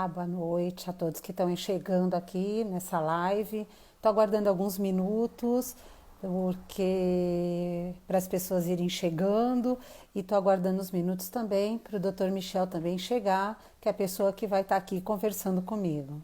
Olá, boa noite a todos que estão chegando aqui nessa live. Estou aguardando alguns minutos, porque para as pessoas irem chegando, e estou aguardando os minutos também para o Dr. Michel também chegar, que é a pessoa que vai estar aqui conversando comigo.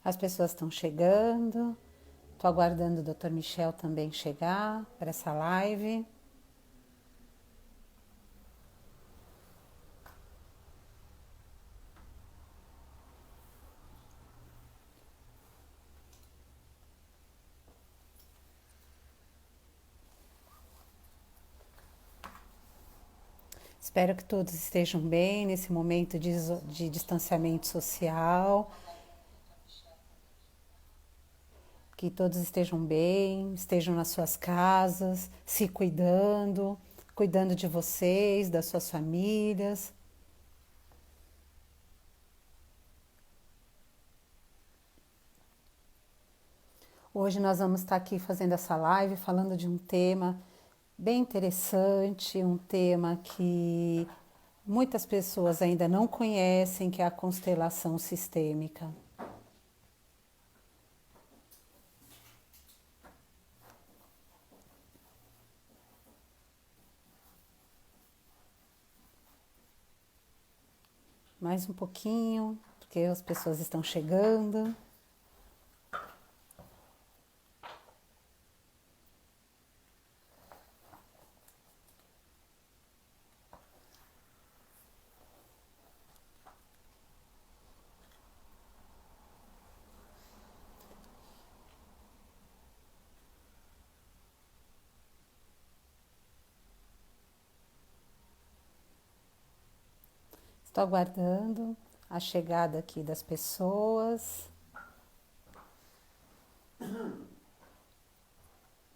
As pessoas estão chegando. Estou aguardando o Dr. Michel também chegar para essa live. Espero que todos estejam bem nesse momento de distanciamento social, que todos estejam bem, estejam nas suas casas, se cuidando, cuidando de vocês, das suas famílias. Hoje nós vamos estar aqui fazendo essa live falando de um tema bem interessante, um tema que muitas pessoas ainda não conhecem, que é a constelação sistêmica. Mais um pouquinho, porque as pessoas estão chegando. Estou aguardando a chegada aqui das pessoas.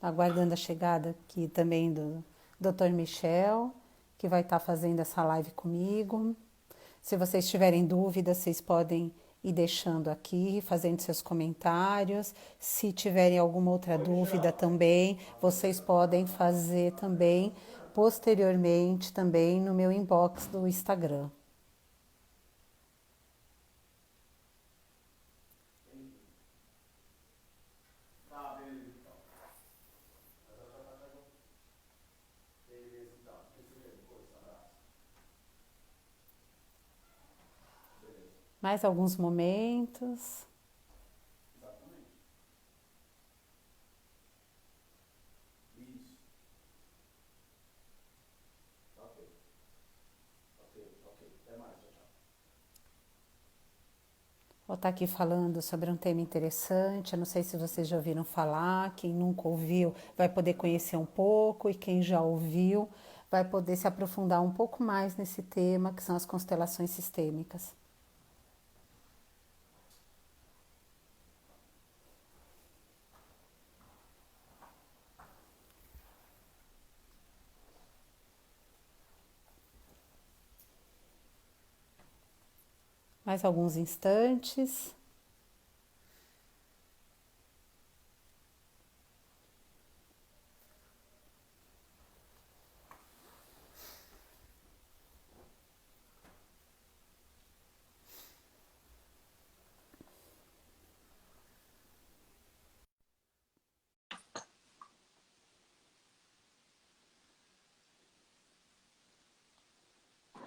Aguardando a chegada aqui também do Dr. Michel, que vai estar fazendo essa live comigo. Se vocês tiverem dúvidas, vocês podem ir deixando aqui, fazendo seus comentários. Se tiverem alguma outra dúvida também, vocês podem fazer também posteriormente também no meu inbox do Instagram. Mais alguns momentos. Vou estar aqui falando sobre um tema interessante. Eu não sei se vocês já ouviram falar. Quem nunca ouviu vai poder conhecer um pouco, e quem já ouviu vai poder se aprofundar um pouco mais nesse tema, que são as constelações sistêmicas. Mais alguns instantes.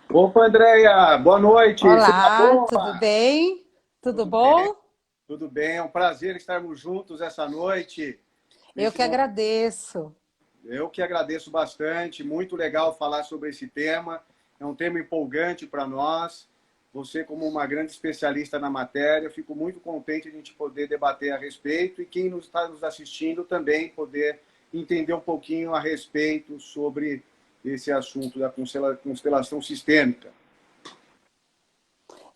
Opa, Andréia, boa noite. Você tá Olá, tudo boa? bem? Tudo Tudo bem? bom? Tudo bem. É um prazer estarmos juntos essa noite. Eu Nesse que momento, agradeço. eu que agradeço bastante. Muito legal falar sobre esse tema. É um tema empolgante para nós. Você, como uma grande especialista na matéria, fico muito contente de a gente poder debater a respeito e quem nos está nos assistindo também poder entender um pouquinho a respeito sobre esse assunto da constelação sistêmica.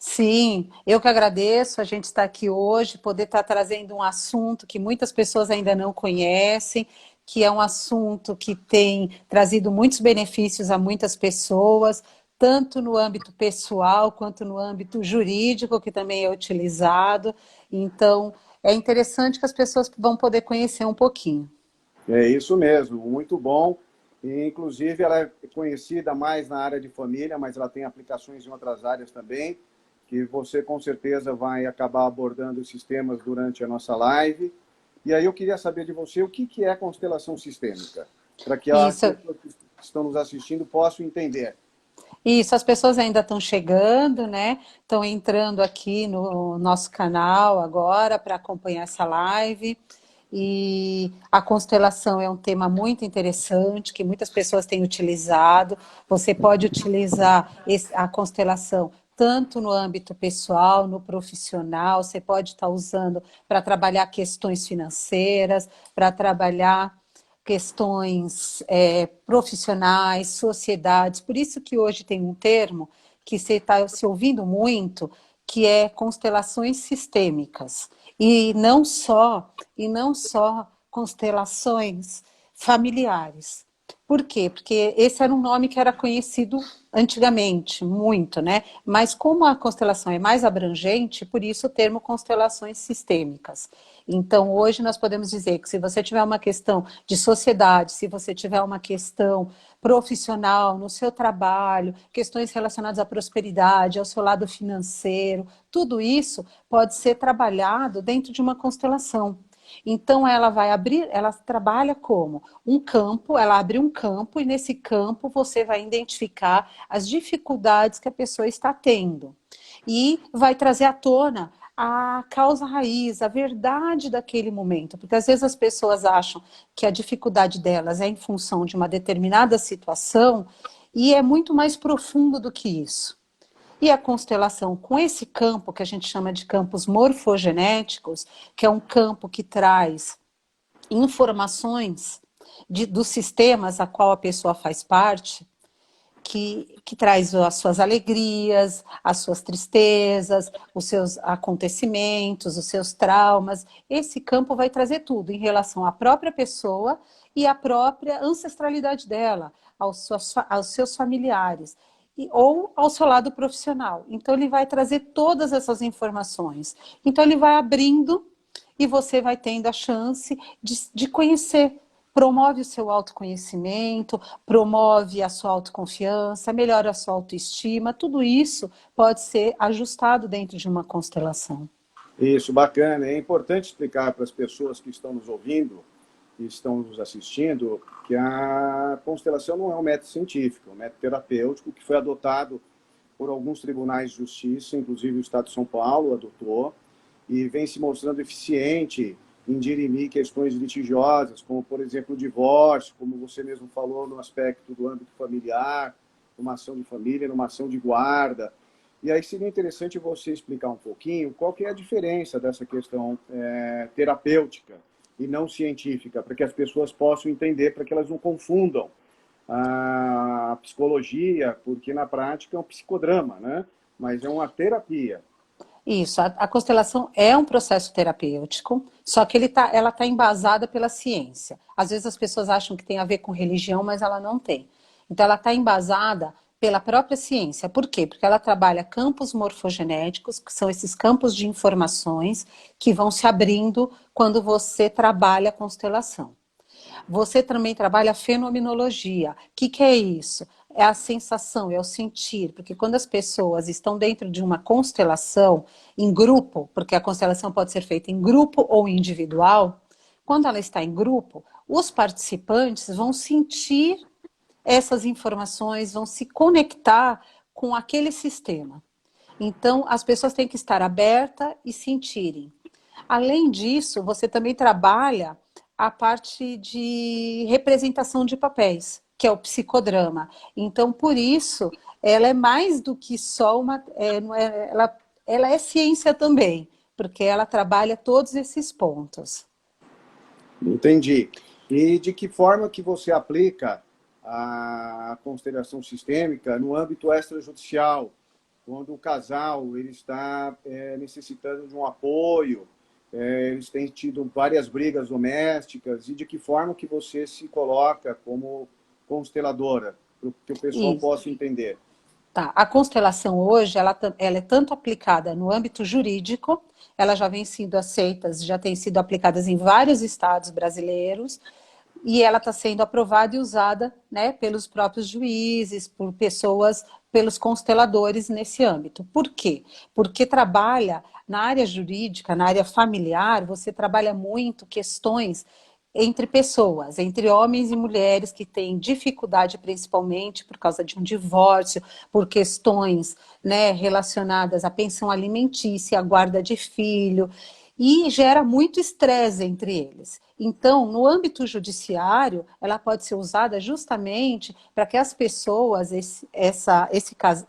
Sim, eu que agradeço a gente estar aqui hoje, poder estar trazendo um assunto que muitas pessoas ainda não conhecem, que é um assunto que tem trazido muitos benefícios a muitas pessoas, tanto no âmbito pessoal quanto no âmbito jurídico, que também é utilizado. Então, é interessante que as pessoas vão poder conhecer um pouquinho. É isso mesmo, muito bom. E, inclusive, ela é conhecida mais na área de família, mas ela tem aplicações em outras áreas também, que você com certeza vai acabar abordando esses temas durante a nossa live. E aí eu queria saber de você o que é constelação sistêmica, para que as Isso, pessoas que estão nos assistindo possam entender. Isso, as pessoas ainda estão chegando, né? Estão entrando aqui no nosso canal agora para acompanhar essa live. E a constelação é um tema muito interessante que muitas pessoas têm utilizado. Você pode utilizar a constelação tanto no âmbito pessoal, no profissional, você pode estar usando para trabalhar questões financeiras, para trabalhar questões profissionais, sociedades. Por isso que hoje tem um termo que você está se ouvindo muito, que é constelações sistêmicas. E não só constelações familiares. Por quê? Porque esse era um nome que era conhecido antigamente, muito, né? Mas como a constelação é mais abrangente, por isso o termo constelações sistêmicas. Então, hoje nós podemos dizer que se você tiver uma questão de sociedade, se você tiver uma questão profissional, no seu trabalho, questões relacionadas à prosperidade, ao seu lado financeiro, tudo isso pode ser trabalhado dentro de uma constelação. Então ela vai abrir, ela trabalha como um campo, ela abre um campo e nesse campo você vai identificar as dificuldades que a pessoa está tendo e vai trazer à tona a causa raiz, a verdade daquele momento, porque às vezes as pessoas acham que a dificuldade delas é em função de uma determinada situação e é muito mais profundo do que isso. E a constelação com esse campo que a gente chama de campos morfogenéticos, que é um campo que traz informações dos sistemas a qual a pessoa faz parte, que traz as suas alegrias, as suas tristezas, os seus acontecimentos, os seus traumas. Esse campo vai trazer tudo em relação à própria pessoa e à própria ancestralidade dela, aos seus familiares. Ou ao seu lado profissional. Então, ele vai trazer todas essas informações. Então, ele vai abrindo e você vai tendo a chance de conhecer. Promove o seu autoconhecimento, promove a sua autoconfiança, melhora a sua autoestima. Tudo isso pode ser ajustado dentro de uma constelação. Isso, bacana. É importante explicar para as pessoas que estão nos ouvindo e estão nos assistindo que a constelação não é um método científico, é um método terapêutico que foi adotado por alguns tribunais de justiça, inclusive o Estado de São Paulo adotou, e vem se mostrando eficiente em dirimir questões litigiosas, como, por exemplo, o divórcio, como você mesmo falou, no aspecto do âmbito familiar, numa ação de família, numa ação de guarda. E aí seria interessante você explicar um pouquinho qual que é a diferença dessa questão terapêutica e não científica, para que as pessoas possam entender, para que elas não confundam a psicologia, porque na prática é um psicodrama, né? Mas é uma terapia. Isso, a constelação é um processo terapêutico, só que ela está embasada pela ciência. Às vezes as pessoas acham que tem a ver com religião, mas ela não tem. Então ela está embasada pela própria ciência. Por quê? Porque ela trabalha campos morfogenéticos, que são esses campos de informações que vão se abrindo quando você trabalha a constelação. Você também trabalha a fenomenologia. O que é isso? É a sensação, é o sentir, porque quando as pessoas estão dentro de uma constelação, em grupo, porque a constelação pode ser feita em grupo ou individual, quando ela está em grupo, os participantes vão sentir essas informações, vão se conectar com aquele sistema. Então, as pessoas têm que estar abertas e sentirem. Além disso, você também trabalha a parte de representação de papéis, que é o psicodrama. Então, por isso, ela é mais do que só uma. Ela é ciência também, porque ela trabalha todos esses pontos. Entendi. E de que forma que você aplica a constelação sistêmica no âmbito extrajudicial? quando o casal ele está necessitando de um apoio, eles têm tido várias brigas domésticas, e de que forma que você se coloca como consteladora, para que o pessoal Isso. possa entender. Tá. A constelação hoje, ela é tanto aplicada no âmbito jurídico, ela já vem sendo aceita, já tem sido aplicadas em vários estados brasileiros, e ela está sendo aprovada e usada, né, pelos próprios juízes, por pessoas, pelos consteladores nesse âmbito. Por quê? Porque trabalha na área jurídica, na área familiar, você trabalha muito questões entre pessoas, entre homens e mulheres que têm dificuldade, principalmente por causa de um divórcio, por questões, né, relacionadas à pensão alimentícia, à guarda de filho, e gera muito estresse entre eles. Então, no âmbito judiciário, ela pode ser usada justamente para que as pessoas, esse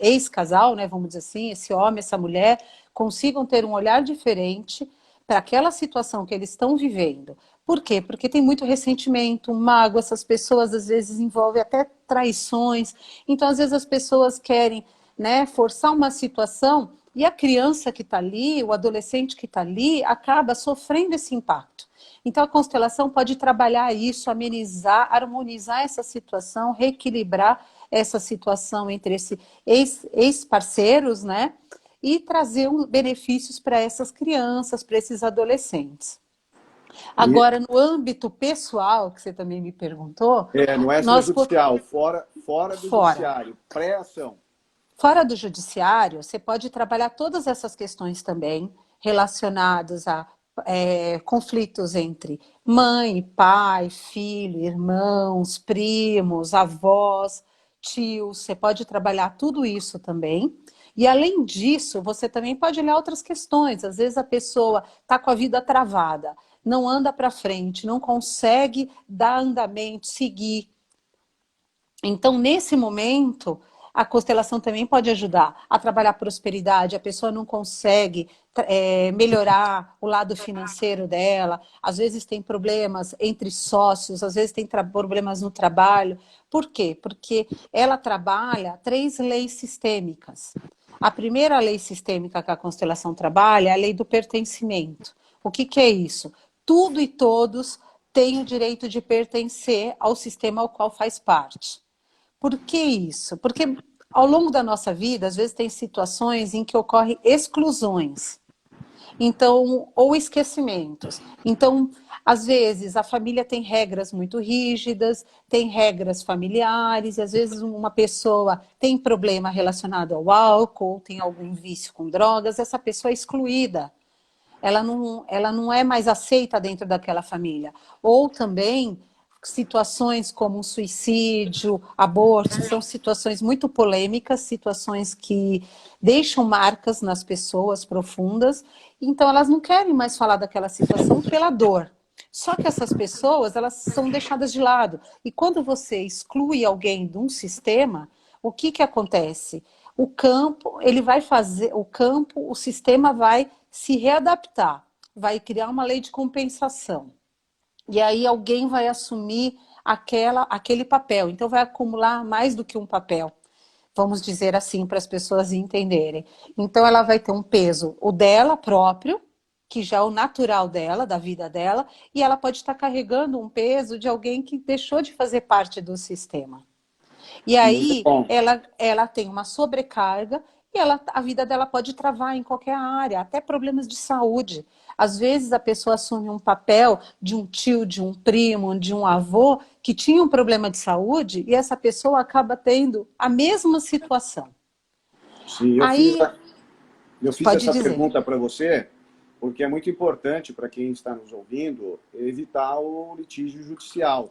ex-casal, né, vamos dizer assim, esse homem, essa mulher, consigam ter um olhar diferente para aquela situação que eles estão vivendo. Por quê? Porque tem muito ressentimento, mágoa, essas pessoas às vezes envolvem até traições. Então, às vezes as pessoas querem, né, forçar uma situação e a criança que está ali, o adolescente que está ali, acaba sofrendo esse impacto. Então, a constelação pode trabalhar isso, amenizar, harmonizar essa situação, reequilibrar essa situação entre esses ex-parceiros, né? E trazer benefícios para essas crianças, para esses adolescentes. E Agora, no âmbito pessoal, que você também me perguntou, no nós extrajudicial, fora do fora. judiciário, pré-ação. Fora do judiciário, você pode trabalhar todas essas questões também relacionadas a conflitos entre mãe, pai, filho, irmãos, primos, avós, tios. Você pode trabalhar tudo isso também. E além disso, você também pode olhar outras questões. Às vezes a pessoa está com a vida travada, não anda para frente, não consegue dar andamento, seguir. Então, nesse momento, a constelação também pode ajudar a trabalhar a prosperidade. A pessoa não consegue melhorar o lado financeiro dela, às vezes tem problemas entre sócios, às vezes tem problemas no trabalho. Por quê? Porque ela trabalha 3 leis sistêmicas. A primeira lei sistêmica que a constelação trabalha é a lei do pertencimento. O que é isso? Tudo e todos têm o direito de pertencer ao sistema ao qual faz parte. Por que isso? Porque ao longo da nossa vida, às vezes tem situações em que ocorrem exclusões. Então, ou esquecimentos. Então, às vezes, a família tem regras muito rígidas, tem regras familiares, e às vezes uma pessoa tem problema relacionado ao álcool, tem algum vício com drogas, essa pessoa é excluída. Ela não é mais aceita dentro daquela família. Ou também situações como um suicídio, aborto, são situações muito polêmicas, situações que deixam marcas nas pessoas profundas, então elas não querem mais falar daquela situação pela dor. Só que essas pessoas, elas são deixadas de lado. E quando você exclui alguém de um sistema, o que acontece? O campo, ele vai fazer, o sistema vai se readaptar, vai criar uma lei de compensação. E aí alguém vai assumir aquele papel. Então vai acumular mais do que um papel, vamos dizer assim, para as pessoas entenderem. Então ela vai ter um peso, o dela próprio, que já é o natural dela, da vida dela, e ela pode estar carregando um peso de alguém que deixou de fazer parte do sistema. E Muito aí bom. ela tem uma sobrecarga e a vida dela pode travar em qualquer área, até problemas de saúde. Às vezes a pessoa assume um papel de um tio, de um primo, de um avô que tinha um problema de saúde e essa pessoa acaba tendo a mesma situação. Sim, Aí, eu fiz pode essa dizer. pergunta para você porque é muito importante para quem está nos ouvindo evitar o litígio judicial.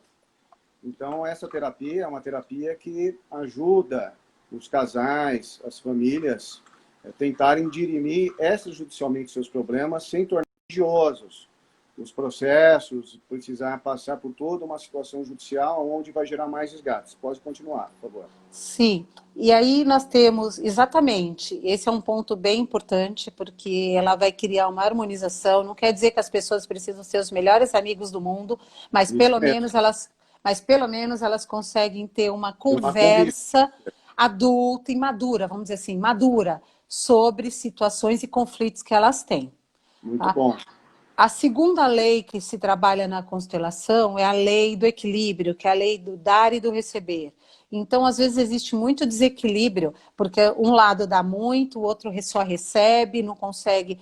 Então, essa terapia é uma terapia que ajuda os casais, as famílias, a tentarem dirimir extrajudicialmente seus problemas sem tornar religiosos os processos, precisar passar por toda uma situação judicial onde vai gerar mais desgastes. Pode continuar, por favor. Sim, e aí nós temos, exatamente, esse é um ponto bem importante, porque ela vai criar uma harmonização, não quer dizer que as pessoas precisam ser os melhores amigos do mundo, mas Isso pelo mesmo. menos elas, mas pelo menos elas conseguem ter uma Tem uma convivência. conversa adulta e madura, vamos dizer assim, madura, sobre situações e conflitos que elas têm. Muito Tá? bom. A segunda lei que se trabalha na constelação é a lei do equilíbrio, que é a lei do dar e do receber. Então, às vezes, existe muito desequilíbrio, porque um lado dá muito, o outro só recebe, não consegue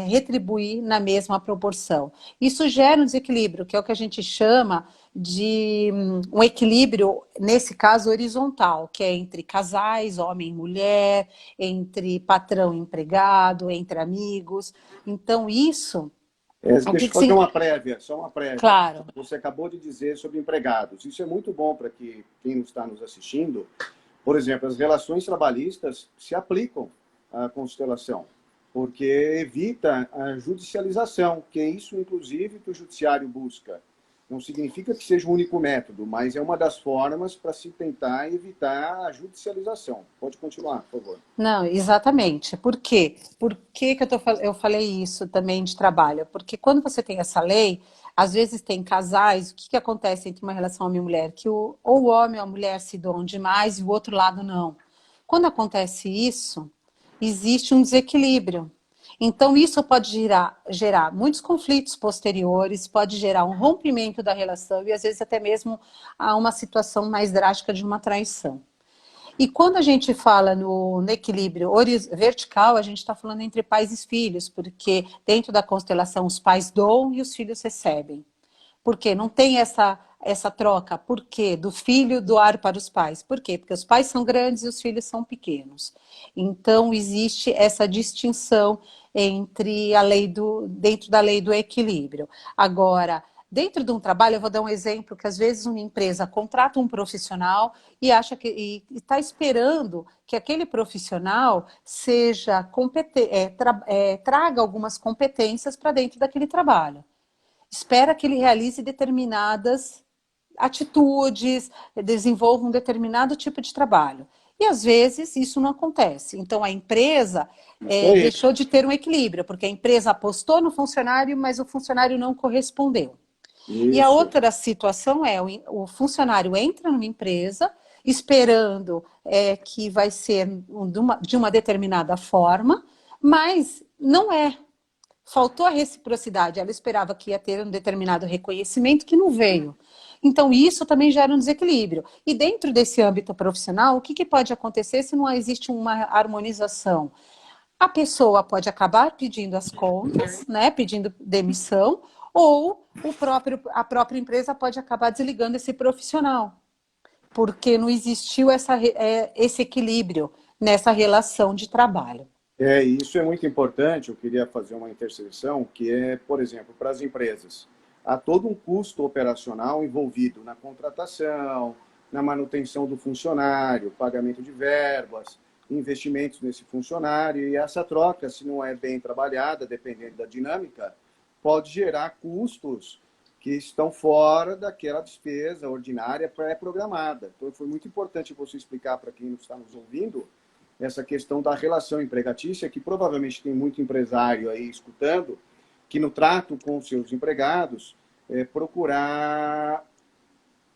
retribuir na mesma proporção. Isso gera um desequilíbrio, que é o que a gente chama de um equilíbrio, nesse caso, horizontal, que é entre casais, homem e mulher, entre patrão e empregado, entre amigos. Então, isso, o Deixa que eu que fazer se... uma prévia, só uma prévia. Claro. Você acabou de dizer sobre empregados. Isso é muito bom para que quem está nos assistindo. Por exemplo, as relações trabalhistas se aplicam à constelação, porque evita a judicialização, que é isso, inclusive, que o judiciário busca. Não significa que seja o único método, mas é uma das formas para se tentar evitar a judicialização. Pode continuar, por favor. Não, exatamente. Por quê? Por que que eu falei isso também de trabalho? Porque quando você tem essa lei, às vezes tem casais, o que que acontece entre uma relação homem e mulher? Que ou o homem ou a mulher se doam demais e o outro lado não. Quando acontece isso, existe um desequilíbrio. Então, isso pode gerar muitos conflitos posteriores, pode gerar um rompimento da relação e, às vezes, até mesmo a uma situação mais drástica de uma traição. E quando a gente fala no equilíbrio vertical, a gente está falando entre pais e filhos, porque dentro da constelação os pais doam e os filhos recebem. Por quê? Não tem essa troca. Por quê? Do filho doar para os pais. Por quê? Porque os pais são grandes e os filhos são pequenos. Então, existe essa distinção entre dentro da lei do equilíbrio. Agora, dentro de um trabalho, eu vou dar um exemplo que às vezes uma empresa contrata um profissional e acha que está esperando que aquele profissional seja traga algumas competências para dentro daquele trabalho. Espera que ele realize determinadas atitudes, desenvolva um determinado tipo de trabalho. E às vezes isso não acontece. Então a empresa Isso aí. deixou de ter um equilíbrio, porque a empresa apostou no funcionário, mas o funcionário não correspondeu. E a Isso. outra situação é o funcionário entra numa empresa esperando que vai ser de uma determinada forma, mas não é. Faltou a reciprocidade. Ela esperava que ia ter um determinado reconhecimento que não veio. Então, isso também gera um desequilíbrio. E dentro desse âmbito profissional, o que, que pode acontecer se não existe uma harmonização? A pessoa pode acabar pedindo as contas, né, pedindo demissão, ou a própria empresa pode acabar desligando esse profissional, porque não existiu esse equilíbrio nessa relação de trabalho. Isso é muito importante. Eu queria fazer uma interseção, que é, por exemplo, para as empresas. Há todo um custo operacional envolvido na contratação, na manutenção do funcionário, pagamento de verbas, investimentos nesse funcionário, e essa troca, se não é bem trabalhada, dependendo da dinâmica, pode gerar custos que estão fora daquela despesa ordinária pré-programada. Então, foi muito importante você explicar para quem está nos ouvindo essa questão da relação empregatícia, que provavelmente tem muito empresário aí escutando, que no trato com os seus empregados, procurar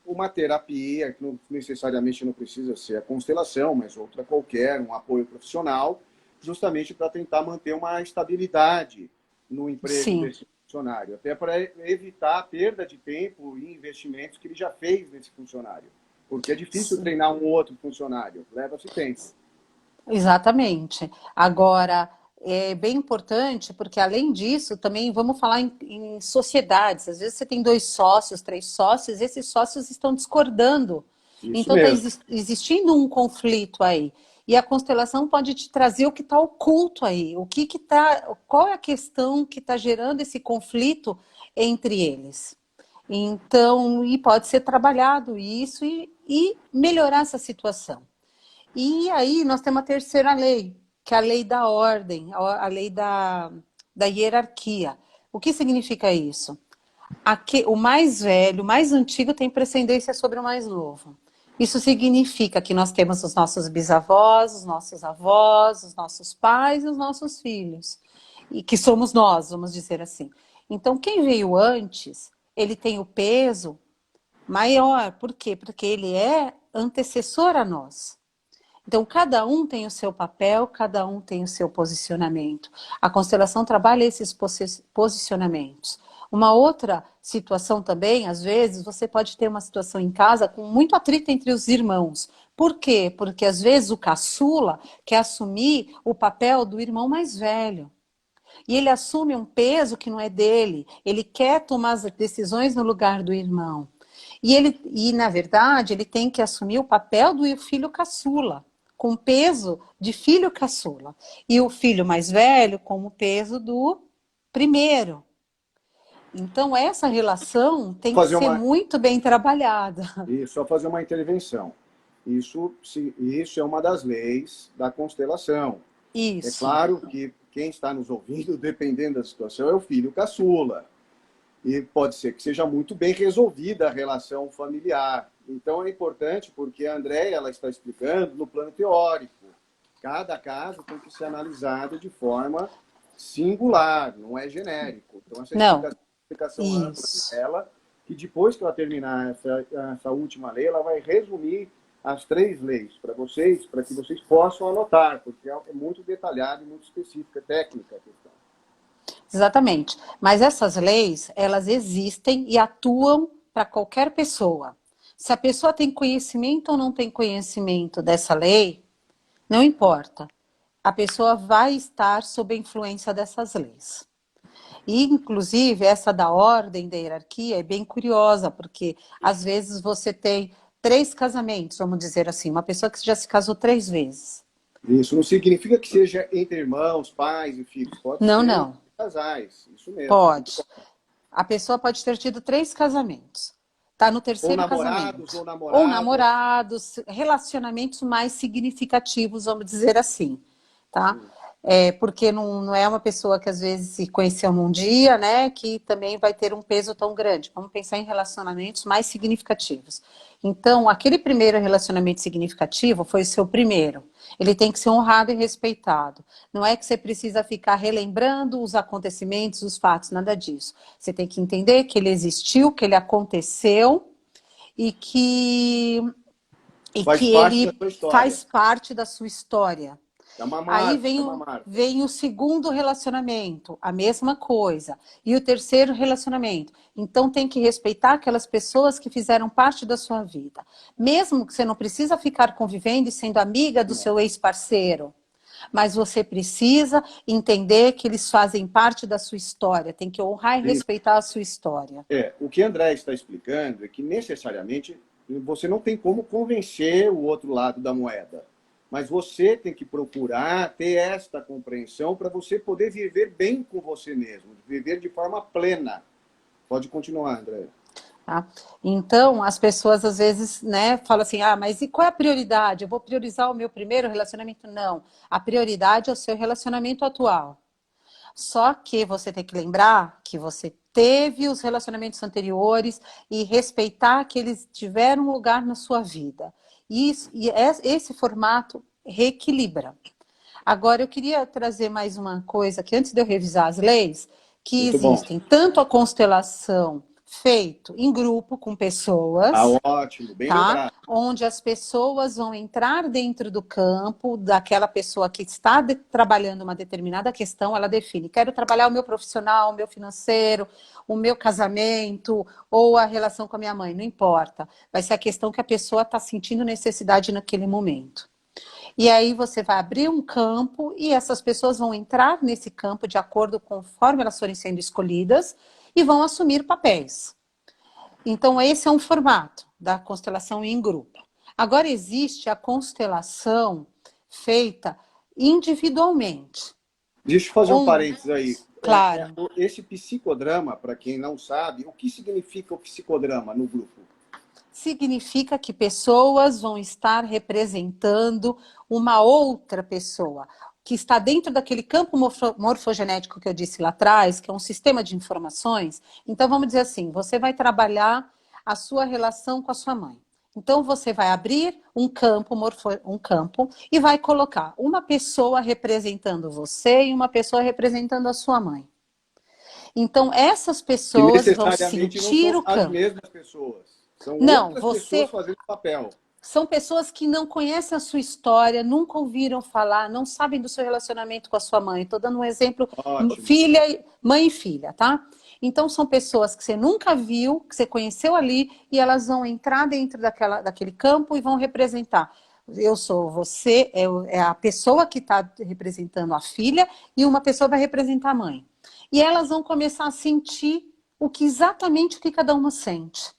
uma terapia, que não necessariamente não precisa ser a constelação, mas outra qualquer, um apoio profissional, justamente para tentar manter uma estabilidade no emprego Sim. desse funcionário, até para evitar a perda de tempo e investimentos que ele já fez nesse funcionário. Porque é difícil treinar um outro funcionário, leva-se tempo. Exatamente. Agora, é bem importante, porque além disso, também vamos falar em sociedades. Às vezes você tem 2 sócios, 3 sócios, esses sócios estão discordando. Isso Então está mesmo. existindo um conflito aí. E a constelação pode te trazer o que está oculto aí, qual é a questão que está gerando esse conflito entre eles. Então, e pode ser trabalhado isso e melhorar essa situação. E aí nós temos a terceira lei, que é a lei da ordem, a lei da hierarquia. O que significa isso? O mais velho, o mais antigo tem precedência sobre o mais novo. Isso significa que nós temos os nossos bisavós, os nossos avós, os nossos pais e os nossos filhos. E que somos nós, vamos dizer assim. Então, quem veio antes, ele tem o peso maior. Por quê? Porque ele é antecessor a nós. Então, cada um tem o seu papel, cada um tem o seu posicionamento. A constelação trabalha esses posicionamentos. Uma outra situação também, às vezes, você pode ter uma situação em casa com muito atrito entre os irmãos. Por quê? Porque às vezes o caçula quer assumir o papel do irmão mais velho. E ele assume um peso que não é dele. Ele quer tomar as decisões no lugar do irmão. Na verdade, ele tem que assumir o papel do filho caçula, com peso de filho caçula. E o filho mais velho com o peso do primeiro. Então, essa relação tem que ser muito bem trabalhada. E só fazer uma intervenção. Isso é uma das leis da constelação. Isso. É claro que quem está nos ouvindo, dependendo da situação, é o filho caçula. E pode ser que seja muito bem resolvida a relação familiar. Então é importante, porque a Andréia ela está explicando no plano teórico. Cada caso tem que ser analisado de forma singular, não é genérico. Então essa explicação ampla dela, que depois que ela terminar essa última lei, ela vai resumir as 3 leis para que vocês possam anotar, porque é muito detalhado e muito específica, técnica a questão. Exatamente. Mas essas leis, elas existem e atuam para qualquer pessoa. Se a pessoa tem conhecimento ou não tem conhecimento dessa lei, não importa. A pessoa vai estar sob a influência dessas leis. E, inclusive, essa da ordem, da hierarquia, é bem curiosa, porque às vezes você tem 3 casamentos, vamos dizer assim, uma pessoa que já se casou 3 vezes. Isso não significa que seja entre irmãos, pais e filhos. Pode ser não. Casais, isso mesmo. Pode. A pessoa pode ter tido 3 casamentos. Está no terceiro casamento. Ou namorados, relacionamentos mais significativos, vamos dizer assim. Tá? Porque não é uma pessoa que às vezes se conheceu num dia, né, que também vai ter um peso tão grande. Vamos pensar em relacionamentos mais significativos. Então, aquele primeiro relacionamento significativo foi o seu primeiro. Ele tem que ser honrado e respeitado. Não é que você precisa ficar relembrando os acontecimentos, os fatos, nada disso. Você tem que entender que ele existiu, que ele aconteceu e que ele faz parte da sua história. É uma marca, aí vem o segundo relacionamento, a mesma coisa. E o terceiro relacionamento. Então tem que respeitar aquelas pessoas que fizeram parte da sua vida. Mesmo que você não precisa ficar convivendo e sendo amiga do seu ex-parceiro. Mas você precisa entender que eles fazem parte da sua história. Tem que honrar e respeitar a sua história. O que a André está explicando é que necessariamente você não tem como convencer o outro lado da moeda. Mas você tem que procurar ter esta compreensão para você poder viver bem com você mesmo, viver de forma plena. Pode continuar, André. Tá? Então, as pessoas às vezes, né, falam assim, mas e qual é a prioridade? Eu vou priorizar o meu primeiro relacionamento? Não, a prioridade é o seu relacionamento atual. Só que você tem que lembrar que você teve os relacionamentos anteriores e respeitar que eles tiveram um lugar na sua vida. Esse formato reequilibra. Agora, eu queria trazer mais uma coisa, que antes de eu revisar as leis, que existem tanto a constelação feito em grupo com pessoas. Ótimo, bem lembrado. Onde as pessoas vão entrar dentro do campo daquela pessoa que está trabalhando uma determinada questão, ela define, quero trabalhar o meu profissional, o meu financeiro, o meu casamento ou a relação com a minha mãe, não importa. Vai ser a questão que a pessoa está sentindo necessidade naquele momento. E aí você vai abrir um campo e essas pessoas vão entrar nesse campo de acordo conforme elas forem sendo escolhidas e vão assumir papéis. Então, esse é um formato da constelação em grupo. Agora, existe a constelação feita individualmente. Deixa eu fazer um parênteses aí. Claro. Esse psicodrama, para quem não sabe, o que significa o psicodrama no grupo? Significa que pessoas vão estar representando uma outra pessoa, que está dentro daquele campo morfogenético que eu disse lá atrás, que é um sistema de informações. Então, vamos dizer assim, você vai trabalhar a sua relação com a sua mãe. Então, você vai abrir um campo e vai colocar uma pessoa representando você e uma pessoa representando a sua mãe. Então, essas pessoas vão sentir o campo. As mesmas pessoas. São outras pessoas fazendo papel. São pessoas que não conhecem a sua história, nunca ouviram falar, não sabem do seu relacionamento com a sua mãe. Estou dando um exemplo, Ótimo. mãe e filha, tá? Então, são pessoas que você nunca viu, que você conheceu ali, e elas vão entrar dentro daquele campo e vão representar. Eu sou você, é a pessoa que está representando a filha, e uma pessoa vai representar a mãe. E elas vão começar a sentir exatamente o que cada uma sente.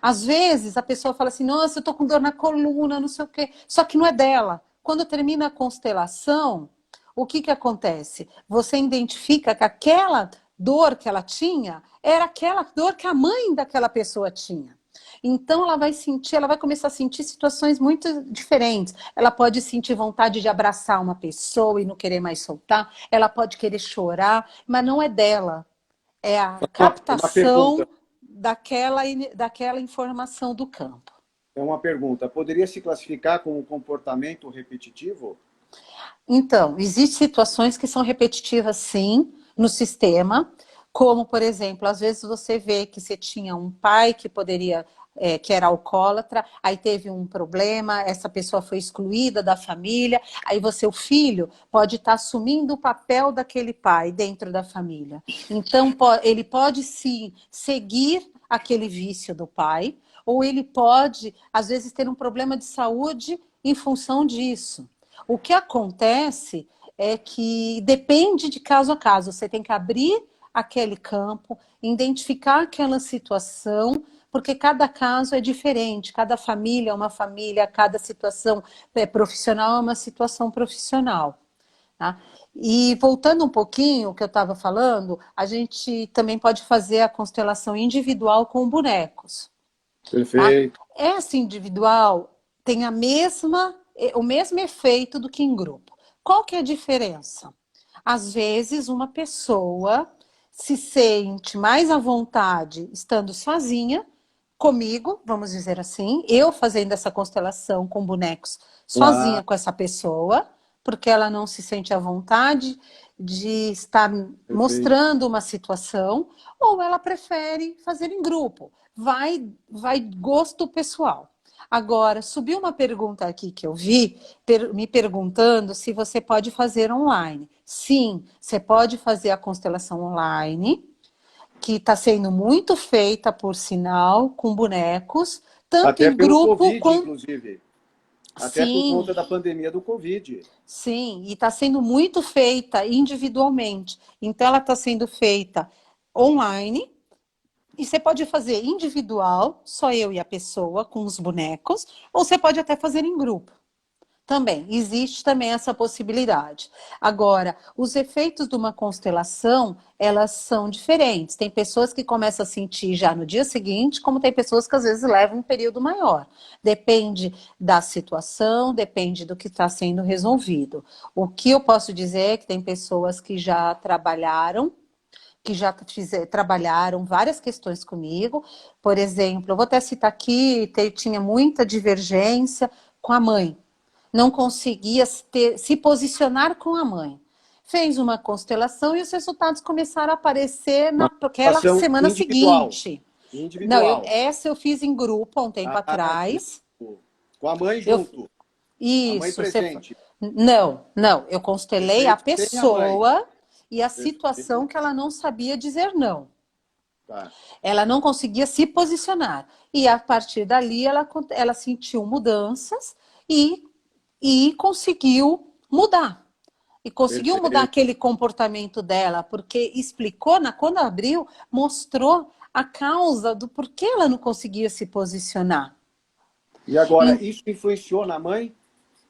Às vezes a pessoa fala assim, nossa, eu tô com dor na coluna, não sei o quê. Só que não é dela. Quando termina a constelação, o que acontece? Você identifica que aquela dor que ela tinha era aquela dor que a mãe daquela pessoa tinha. Então ela vai sentir, ela vai começar a sentir situações muito diferentes. Ela pode sentir vontade de abraçar uma pessoa e não querer mais soltar. Ela pode querer chorar, mas não é dela. É a Uma pergunta. captação daquela informação do campo. É uma pergunta. Poderia se classificar como comportamento repetitivo? Então, existem situações que são repetitivas, sim, no sistema, como, por exemplo, às vezes você vê que você tinha um pai que poderia, que era alcoólatra, aí teve um problema, essa pessoa foi excluída da família, aí o filho, pode estar assumindo o papel daquele pai dentro da família. Então, ele pode sim seguir aquele vício do pai, ou ele pode, às vezes, ter um problema de saúde em função disso. O que acontece é que depende de caso a caso. Você tem que abrir aquele campo, identificar aquela situação, porque cada caso é diferente, cada família é uma família, cada situação profissional é uma situação profissional. Tá? E voltando um pouquinho o que eu estava falando, a gente também pode fazer a constelação individual com bonecos. Tá? Perfeito. Essa individual tem o mesmo efeito do que em grupo. Qual que é a diferença? Às vezes, uma pessoa se sente mais à vontade estando sozinha, comigo, vamos dizer assim, eu fazendo essa constelação com bonecos sozinha Claro. com essa pessoa, porque ela não se sente à vontade de estar Perfeito. mostrando uma situação, ou ela prefere fazer em grupo. Vai gosto pessoal. Agora, subiu uma pergunta aqui que eu vi, me perguntando se você pode fazer online. Sim, você pode fazer a constelação online, que está sendo muito feita, por sinal, com bonecos, tanto Até em pelo grupo Covid, quanto... inclusive. Até por Sim, conta da pandemia do Covid. sim, e está sendo muito feita individualmente. Então, ela está sendo feita online, e você pode fazer individual, só eu e a pessoa, com os bonecos, ou você pode até fazer em grupo. Também, existe também essa possibilidade. Agora, os efeitos de uma constelação, elas são diferentes. Tem pessoas que começam a sentir já no dia seguinte, como tem pessoas que às vezes levam um período maior. Depende da situação, depende do que está sendo resolvido. O que eu posso dizer é que tem pessoas que já trabalharam, trabalharam várias questões comigo. Por exemplo, eu vou até citar aqui, tinha muita divergência com a mãe. Não conseguia se posicionar com a mãe. Fez uma constelação e os resultados começaram a aparecer Uma naquela situação semana individual. seguinte. Não, Individual. essa eu fiz em grupo há um tempo atrás. Isso. Com a mãe Eu, junto. A mãe isso, presente. não, eu constelei a Perfeito. Sem a mãe. pessoa e a situação Perfeito. que ela não sabia dizer não. Tá. Ela não conseguia se posicionar. E a partir dali ela sentiu mudanças e conseguiu mudar. E conseguiu mudar Perfeito. aquele comportamento dela, porque explicou, quando abriu, mostrou a causa do porquê ela não conseguia se posicionar. E agora, E, isso influenciou na mãe?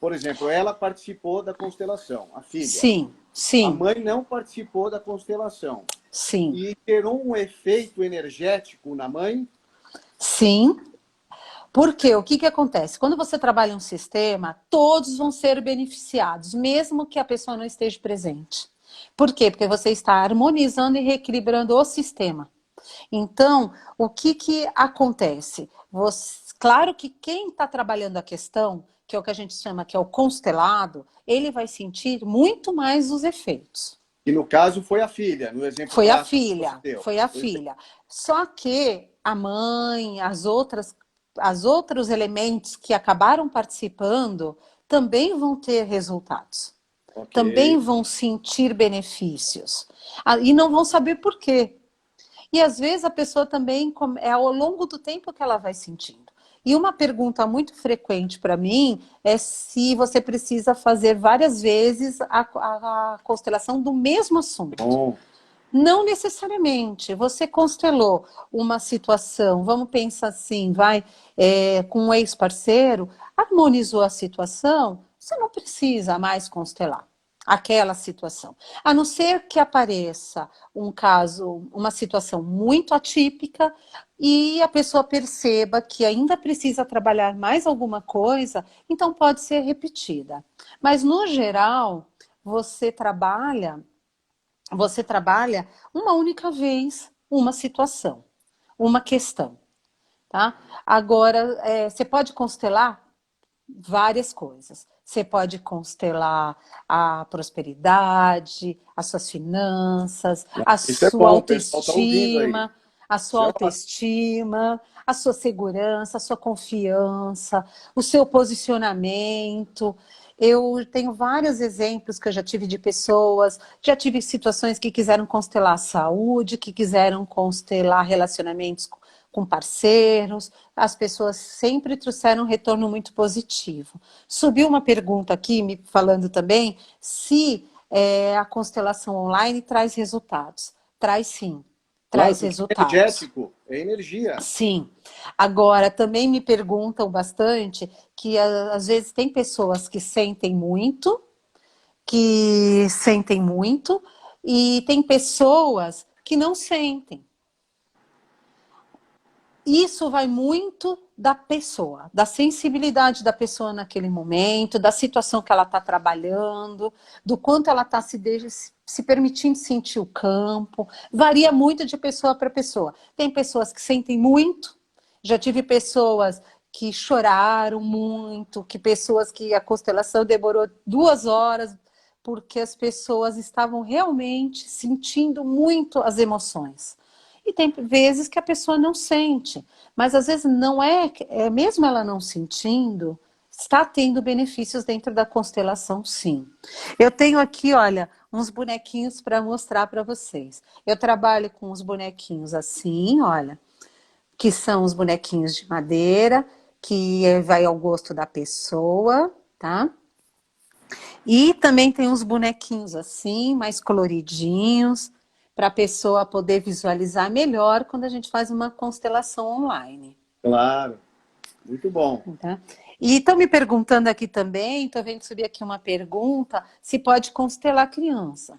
Por exemplo, ela participou da constelação, a filha. sim, A sim, mãe não participou da constelação. sim, E gerou um efeito energético na mãe? sim. Porque o que acontece? Quando você trabalha um sistema, todos vão ser beneficiados, mesmo que a pessoa não esteja presente. Por quê? Porque você está harmonizando e reequilibrando o sistema. Então, o que acontece? Claro que quem está trabalhando a questão, que é o que a gente chama que é o constelado, ele vai sentir muito mais os efeitos. E no caso foi a filha, no exemplo Foi a prático que você filha, deu. foi a filha. Só que a mãe, as outras as outros elementos que acabaram participando também vão ter resultados. Ok. Também vão sentir benefícios. E não vão saber por quê. E às vezes a pessoa também é ao longo do tempo que ela vai sentindo. E uma pergunta muito frequente para mim é se você precisa fazer várias vezes a constelação do mesmo assunto. Bom. Não necessariamente. Você constelou uma situação, vamos pensar assim, com um ex-parceiro, harmonizou a situação, você não precisa mais constelar aquela situação. A não ser que apareça um caso, uma situação muito atípica e a pessoa perceba que ainda precisa trabalhar mais alguma coisa, então pode ser repetida. Mas, no geral, você trabalha uma única vez uma situação, uma questão, tá? Agora, você pode constelar várias coisas. Você pode constelar a prosperidade, as suas finanças, a Isso é sua bom, o pessoal está ouvindo aí. a sua Isso é ótimo. autoestima, a sua segurança, a sua confiança, o seu posicionamento. Eu tenho vários exemplos que eu já tive de pessoas, já tive situações que quiseram constelar a saúde, que quiseram constelar relacionamentos com parceiros, as pessoas sempre trouxeram um retorno muito positivo. Subiu uma pergunta aqui, me falando também, se a constelação online traz resultados. Traz sim, Claro, traz porque é resultados. energético, é energia. Sim. Agora, também me perguntam bastante que às vezes tem pessoas que sentem muito, e tem pessoas que não sentem. Isso vai muito da pessoa, da sensibilidade da pessoa naquele momento, da situação que ela está trabalhando, do quanto ela está se permitindo sentir o campo. Varia muito de pessoa para pessoa. Tem pessoas que sentem muito, já tive pessoas que choraram muito, que pessoas que a constelação demorou 2 horas, porque as pessoas estavam realmente sentindo muito as emoções. E tem vezes que a pessoa não sente, mas às vezes não mesmo ela não sentindo, está tendo benefícios dentro da constelação, sim. Eu tenho aqui, olha, uns bonequinhos para mostrar para vocês. Eu trabalho com os bonequinhos assim, olha, que são os bonequinhos de madeira, que vai ao gosto da pessoa, tá? E também tem uns bonequinhos assim, mais coloridinhos, para a pessoa poder visualizar melhor quando a gente faz uma constelação online. Claro, muito bom. Tá? E estão me perguntando aqui também, estou vendo subir aqui uma pergunta, se pode constelar criança.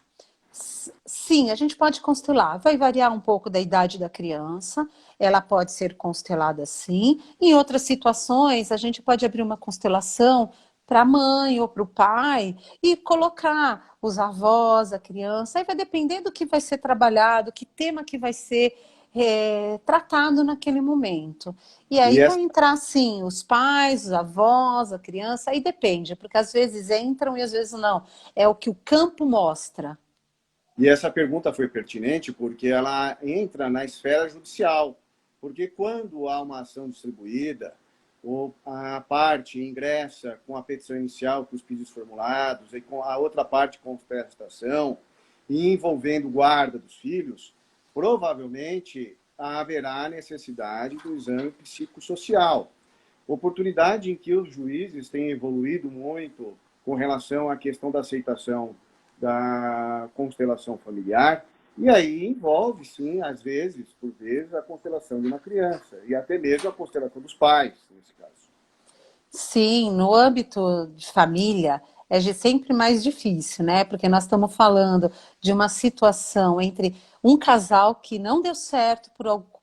Sim, a gente pode constelar. Vai variar um pouco da idade da criança, ela pode ser constelada sim. Em outras situações, a gente pode abrir uma constelação para a mãe ou para o pai e colocar os avós, a criança. Aí vai depender do que vai ser trabalhado, que tema que vai ser tratado naquele momento. E E aí essa, vai entrar, sim, os pais, os avós, a criança, aí depende, porque às vezes entram e às vezes não. É o que o campo mostra. e essa pergunta foi pertinente porque ela entra na esfera judicial. Porque quando há uma ação distribuída, a parte ingressa com a petição inicial, com os pedidos formulados, e com a outra parte com contestação, e envolvendo guarda dos filhos, provavelmente haverá necessidade do exame psicossocial. Oportunidade em que os juízes têm evoluído muito com relação à questão da aceitação da constelação familiar, e aí envolve, sim, às vezes, por vezes, a constelação de uma criança, e até mesmo a constelação dos pais, nesse caso. Sim, no âmbito de família é sempre mais difícil, né? Porque nós estamos falando de uma situação entre um casal que não deu certo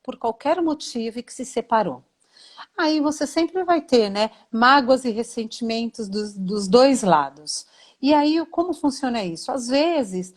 por qualquer motivo e que se separou. Aí você sempre vai ter, né, mágoas e ressentimentos dos dois lados. E aí, como funciona isso? Às vezes,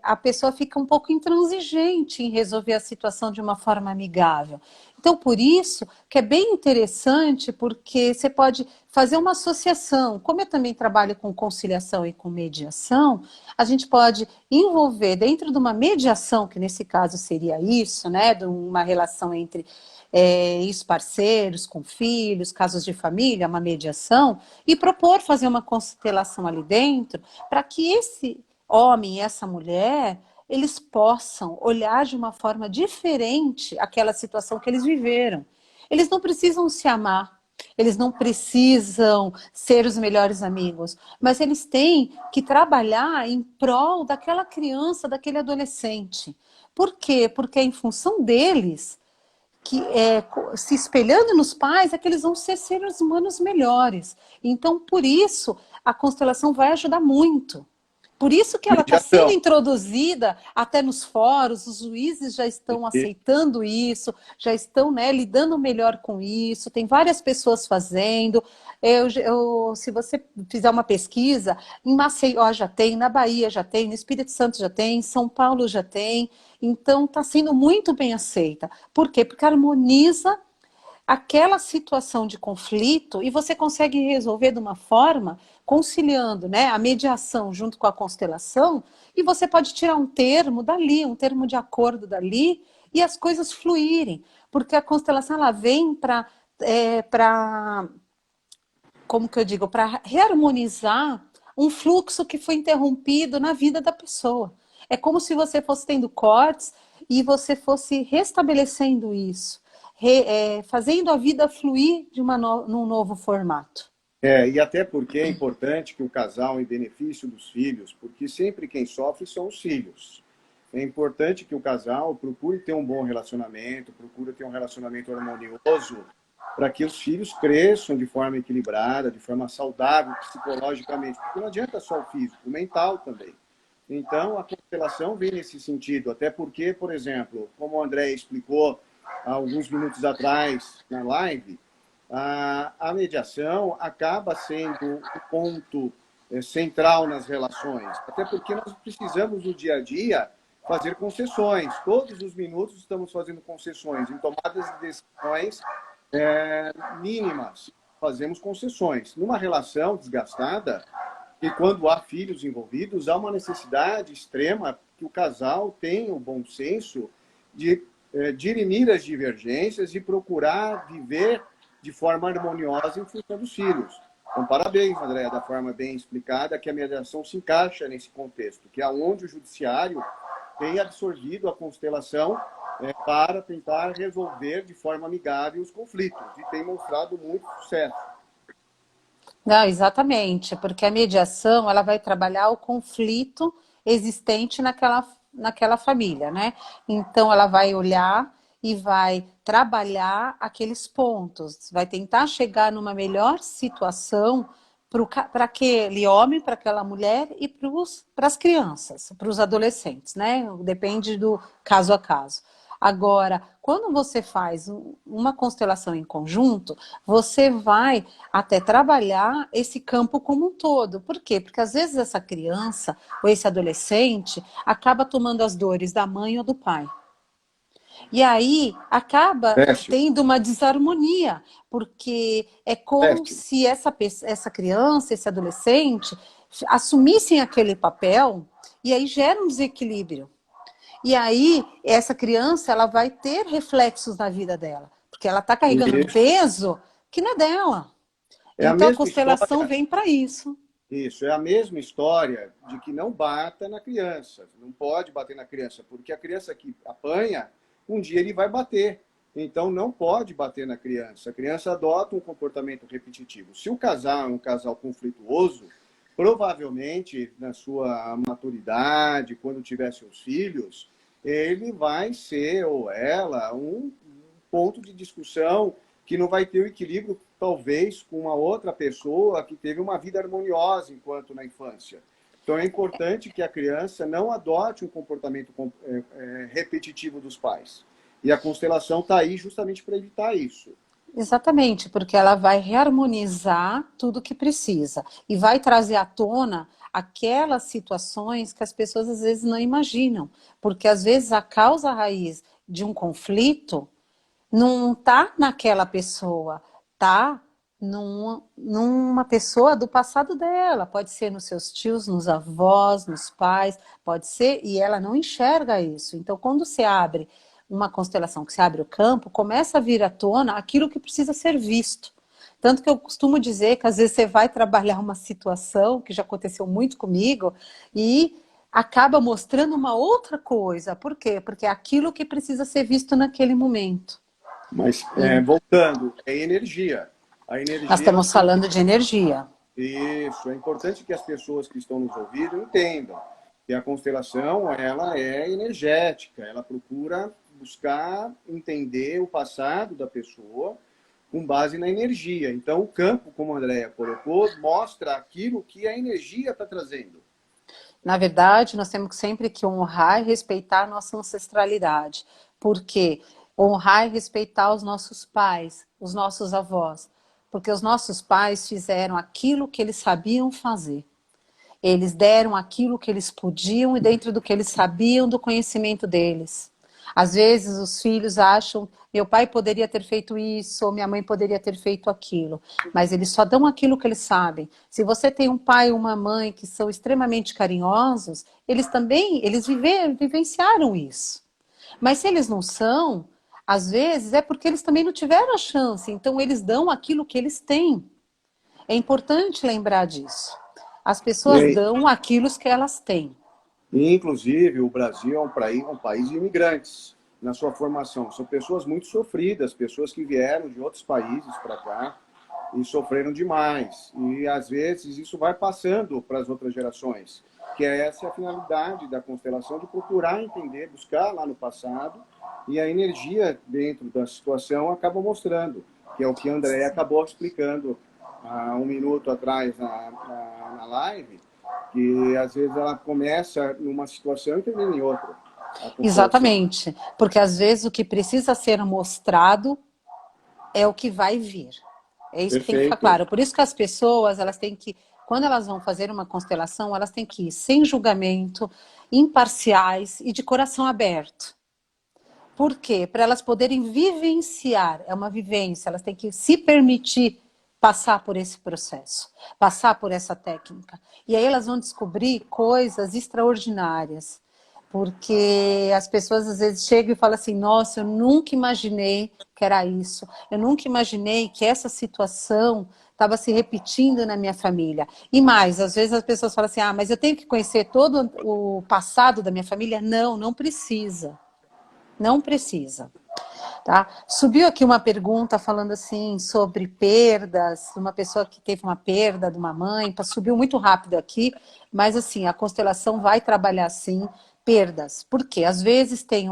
a pessoa fica um pouco intransigente em resolver a situação de uma forma amigável. Então, por isso que é bem interessante, porque você pode fazer uma associação. Como eu também trabalho com conciliação e com mediação, a gente pode envolver dentro de uma mediação, que nesse caso seria isso, né, de uma relação entre ex-parceiros, com filhos, casos de família, uma mediação, e propor fazer uma constelação ali dentro, para que esse homem e essa mulher, eles possam olhar de uma forma diferente aquela situação que eles viveram. Eles não precisam se amar, eles não precisam ser os melhores amigos, mas eles têm que trabalhar em prol daquela criança, daquele adolescente. Por quê? Porque é em função deles, que se espelhando nos pais, é que eles vão ser seres humanos melhores. Então, por isso, a constelação vai ajudar muito. Por isso que ela está sendo Mediação. introduzida até nos fóruns, os juízes já estão aceitando isso, já estão, né, lidando melhor com isso, tem várias pessoas fazendo. Se você fizer uma pesquisa, em Maceió já tem, na Bahia já tem, no Espírito Santo já tem, em São Paulo já tem, então está sendo muito bem aceita. Por quê? Porque harmoniza aquela situação de conflito e você consegue resolver de uma forma conciliando, né, a mediação junto com a constelação, e você pode tirar um termo dali, um termo de acordo dali, e as coisas fluírem, porque a constelação ela vem para como que eu digo, para reharmonizar um fluxo que foi interrompido na vida da pessoa. É como se você fosse tendo cortes e você fosse restabelecendo isso, fazendo a vida fluir num novo formato. E até porque é importante que o casal, em benefício dos filhos, porque sempre quem sofre são os filhos. É importante que o casal procure ter um bom relacionamento, procure ter um relacionamento harmonioso, para que os filhos cresçam de forma equilibrada, de forma saudável psicologicamente, porque não adianta só o físico, o mental também. Então, a constelação vem nesse sentido, até porque, por exemplo, como o André explicou há alguns minutos atrás na live, a mediação acaba sendo o ponto central nas relações, até porque nós precisamos no dia a dia fazer concessões. Todos os minutos estamos fazendo concessões em tomadas de decisões mínimas. Fazemos concessões. Numa relação desgastada, e quando há filhos envolvidos, há uma necessidade extrema que o casal tenha o bom senso de dirimir as divergências e procurar viver de forma harmoniosa em função dos filhos. Então, parabéns, André, da forma bem explicada, que a mediação se encaixa nesse contexto, que é onde o judiciário tem absorvido a constelação para tentar resolver de forma amigável os conflitos, e tem mostrado muito sucesso. Não, exatamente, porque a mediação ela vai trabalhar o conflito existente naquela família, né? Então ela vai olhar e vai trabalhar aqueles pontos, vai tentar chegar numa melhor situação para aquele homem, para aquela mulher e para as crianças, para os adolescentes, né? Depende do caso a caso. Agora, quando você faz uma constelação em conjunto, você vai até trabalhar esse campo como um todo. Por quê? Porque às vezes essa criança ou esse adolescente acaba tomando as dores da mãe ou do pai. E aí acaba tendo uma desarmonia, porque é como se essa criança, esse adolescente, assumissem aquele papel e aí gera um desequilíbrio. E aí, essa criança ela vai ter reflexos na vida dela, porque ela está carregando um peso que não é dela. Então, a constelação vem para isso. Isso, é a mesma história de que não bata na criança. Não pode bater na criança, porque a criança que apanha, um dia ele vai bater. Então, não pode bater na criança. A criança adota um comportamento repetitivo. Se o casal é um casal conflituoso, provavelmente, na sua maturidade, quando tiver seus filhos, ele vai ser, ou ela, um ponto de discussão que não vai ter o equilíbrio, talvez, com uma outra pessoa que teve uma vida harmoniosa enquanto na infância. Então, é importante que a criança não adote um comportamento repetitivo dos pais. E a constelação está aí justamente para evitar isso. Exatamente, porque ela vai reharmonizar tudo que precisa e vai trazer à tona aquelas situações que as pessoas às vezes não imaginam, porque às vezes a causa raiz de um conflito não está naquela pessoa, está numa pessoa do passado dela, pode ser nos seus tios, nos avós, nos pais, pode ser, e ela não enxerga isso. Então, quando você abre uma constelação que se abre o campo, começa a vir à tona aquilo que precisa ser visto. Tanto que eu costumo dizer que às vezes você vai trabalhar uma situação, que já aconteceu muito comigo, e acaba mostrando uma outra coisa. Por quê? Porque é aquilo que precisa ser visto naquele momento. Mas, E voltando, é energia. A nós energia, ela estamos tem que... falando de energia. Isso, é importante que as pessoas que estão nos ouvindo entendam que a constelação, ela é energética, ela procura buscar entender o passado da pessoa com base na energia. Então, o campo, como a Andrea colocou, mostra aquilo que a energia está trazendo. Na verdade, nós temos sempre que honrar e respeitar a nossa ancestralidade. Por quê? Honrar e respeitar os nossos pais, os nossos avós. Porque os nossos pais fizeram aquilo que eles sabiam fazer. Eles deram aquilo que eles podiam e dentro do que eles sabiam do conhecimento deles. Às vezes os filhos acham, meu pai poderia ter feito isso, ou minha mãe poderia ter feito aquilo, mas eles só dão aquilo que eles sabem. Se você tem um pai e uma mãe que são extremamente carinhosos, eles também, vivenciaram isso. Mas se eles não são, às vezes é porque eles também não tiveram a chance, então eles dão aquilo que eles têm. É importante lembrar disso. As pessoas E, dão aquilo que elas têm. inclusive, o Brasil é um país de imigrantes na sua formação. São pessoas muito sofridas, pessoas que vieram de outros países para cá e sofreram demais. E, às vezes, isso vai passando para as outras gerações, que essa é a finalidade da constelação, de procurar entender, buscar lá no passado, e a energia dentro da situação acaba mostrando, que é o que a André acabou explicando há um minuto atrás na live, que às vezes ela começa numa situação e termina em outra, a constelação. Exatamente. Porque às vezes o que precisa ser mostrado é o que vai vir. É isso que tem que ficar Perfeito. claro. Por isso que as pessoas, elas têm que, quando elas vão fazer uma constelação, elas têm que ir sem julgamento, imparciais e de coração aberto. Por quê? Para elas poderem vivenciar, é uma vivência, elas têm que se permitir passar por esse processo, passar por essa técnica. E aí elas vão descobrir coisas extraordinárias. Porque as pessoas às vezes chegam e falam assim, nossa, eu nunca imaginei que era isso, eu nunca imaginei que essa situação estava se repetindo na minha família. E mais, às vezes as pessoas falam assim, ah, mas eu tenho que conhecer todo o passado da minha família? Não, não precisa. Não precisa. Tá? Subiu aqui uma pergunta falando assim sobre perdas, uma pessoa que teve uma perda de uma mãe, subiu muito rápido aqui, mas assim, a constelação vai trabalhar assim, perdas, porque às vezes tem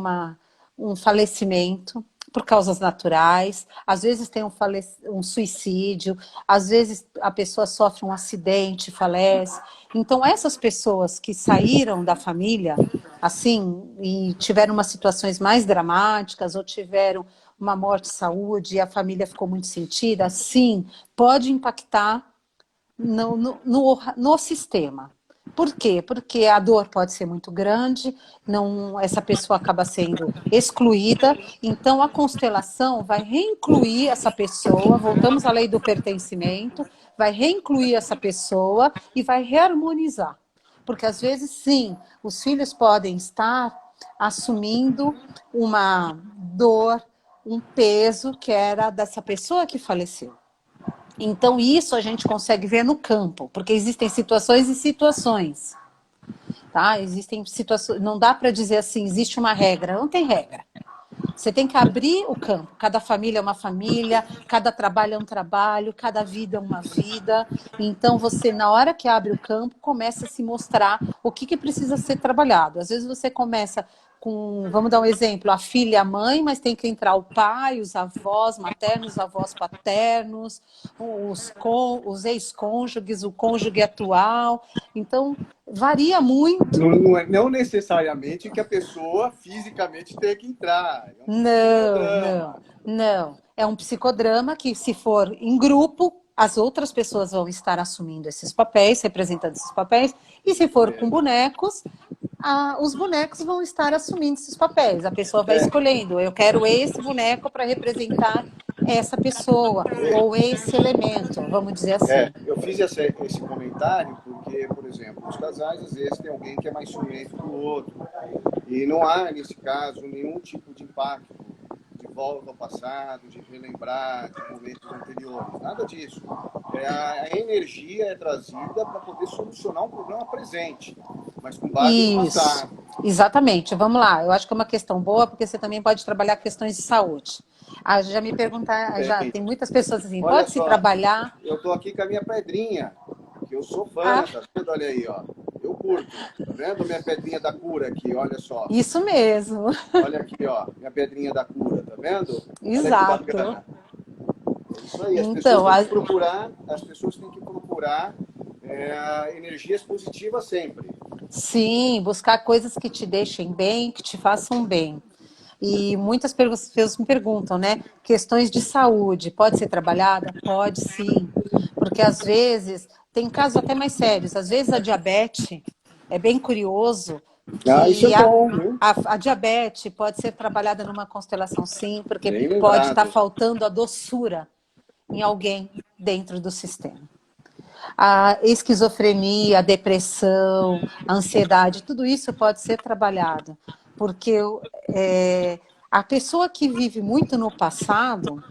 um falecimento por causas naturais, às vezes tem um suicídio, às vezes a pessoa sofre um acidente, falece. Então essas pessoas que saíram da família assim, e tiveram umas situações mais dramáticas, ou tiveram uma morte de saúde e a família ficou muito sentida, sim, pode impactar no sistema. Por quê? Porque a dor pode ser muito grande, não, essa pessoa acaba sendo excluída, então a constelação vai reincluir essa pessoa, voltamos à lei do pertencimento, vai reincluir essa pessoa e vai reharmonizar. Porque às vezes, sim, os filhos podem estar assumindo uma dor, um peso que era dessa pessoa que faleceu. Então, isso a gente consegue ver no campo, porque existem situações e situações. Tá? Existem situações, não dá para dizer assim, existe uma regra, não tem regra. Você tem que abrir o campo. Cada família é uma família, cada trabalho é um trabalho, cada vida é uma vida. Então, você, na hora que abre o campo, começa a se mostrar o que precisa ser trabalhado. Às vezes você começa com, vamos dar um exemplo, a filha e a mãe, mas tem que entrar o pai, os avós maternos, os avós paternos, os ex-cônjuges, o cônjuge atual. Então, varia muito. Não necessariamente que a pessoa fisicamente tenha que entrar. É um Não, não, psicodrama. não. É um psicodrama que, se for em grupo, as outras pessoas vão estar assumindo esses papéis, representando esses papéis, e se for com bonecos, os bonecos vão estar assumindo esses papéis. A pessoa vai escolhendo, eu quero esse boneco para representar essa pessoa, ou esse elemento, vamos dizer assim. Eu fiz esse comentário porque, por exemplo, os casais, às vezes, tem alguém que é mais ciumento do outro. E não há, nesse caso, nenhum tipo de impacto de volta ao passado, de relembrar de momentos anteriores. Nada disso. A energia é trazida para poder solucionar um problema presente, mas com base no Isso, passado. exatamente. Vamos lá. Eu acho que é uma questão boa, porque você também pode trabalhar questões de saúde. Já me perguntar, já Bem, tem muitas pessoas assim, olha pode-se só, trabalhar? eu estou aqui com a minha pedrinha, que eu sou Ah, fã, tá vendo? Olha aí, ó. Eu curto. Tá vendo minha pedrinha da cura aqui? Olha só. isso mesmo. Olha aqui, ó, minha pedrinha da cura, tá vendo? Olha que Exato. bacana. É isso aí, Então, as pessoas têm que procurar energias positivas sempre. sim, buscar coisas que te deixem bem, que te façam bem. E muitas pessoas me perguntam, né? Questões de saúde, pode ser trabalhada? Pode sim. Porque às vezes, tem casos até mais sérios, às vezes a diabetes é bem curioso Ah, isso é que bom, viu? a diabetes pode ser trabalhada numa constelação sim, porque Bem pode estar lembrado. faltando a doçura em alguém dentro do sistema. A esquizofrenia, a depressão, a ansiedade, tudo isso pode ser trabalhado, porque a pessoa que vive muito no passado,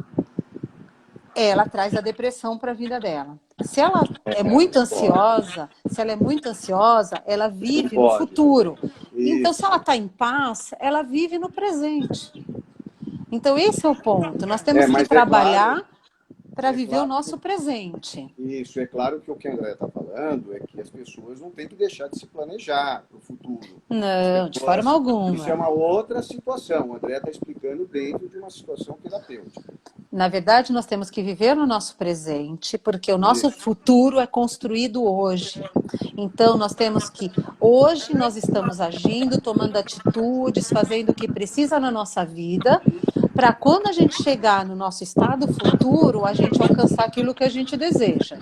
ela traz a depressão para a vida dela. Se ela é muito Pode. ansiosa, se ela é muito ansiosa, ela Não vive no pode futuro. também. Então, se Isso. ela está em paz, ela vive no presente. Então, esse é o ponto. Nós temos que Mas é claro, trabalhar para é viver o claro nosso presente. isso, é claro que o que a André está falando é que as pessoas não têm que deixar de se planejar para o futuro. As Não, de forma pessoas, isso é alguma. uma outra situação. O André está explicando dentro de uma situação terapêutica. Na verdade, nós temos que viver no nosso presente, porque o nosso Isso. futuro é construído hoje. Então, nós temos que, hoje, nós estamos agindo, tomando atitudes, fazendo o que precisa na nossa vida, para quando a gente chegar no nosso estado futuro, a gente alcançar aquilo que a gente deseja.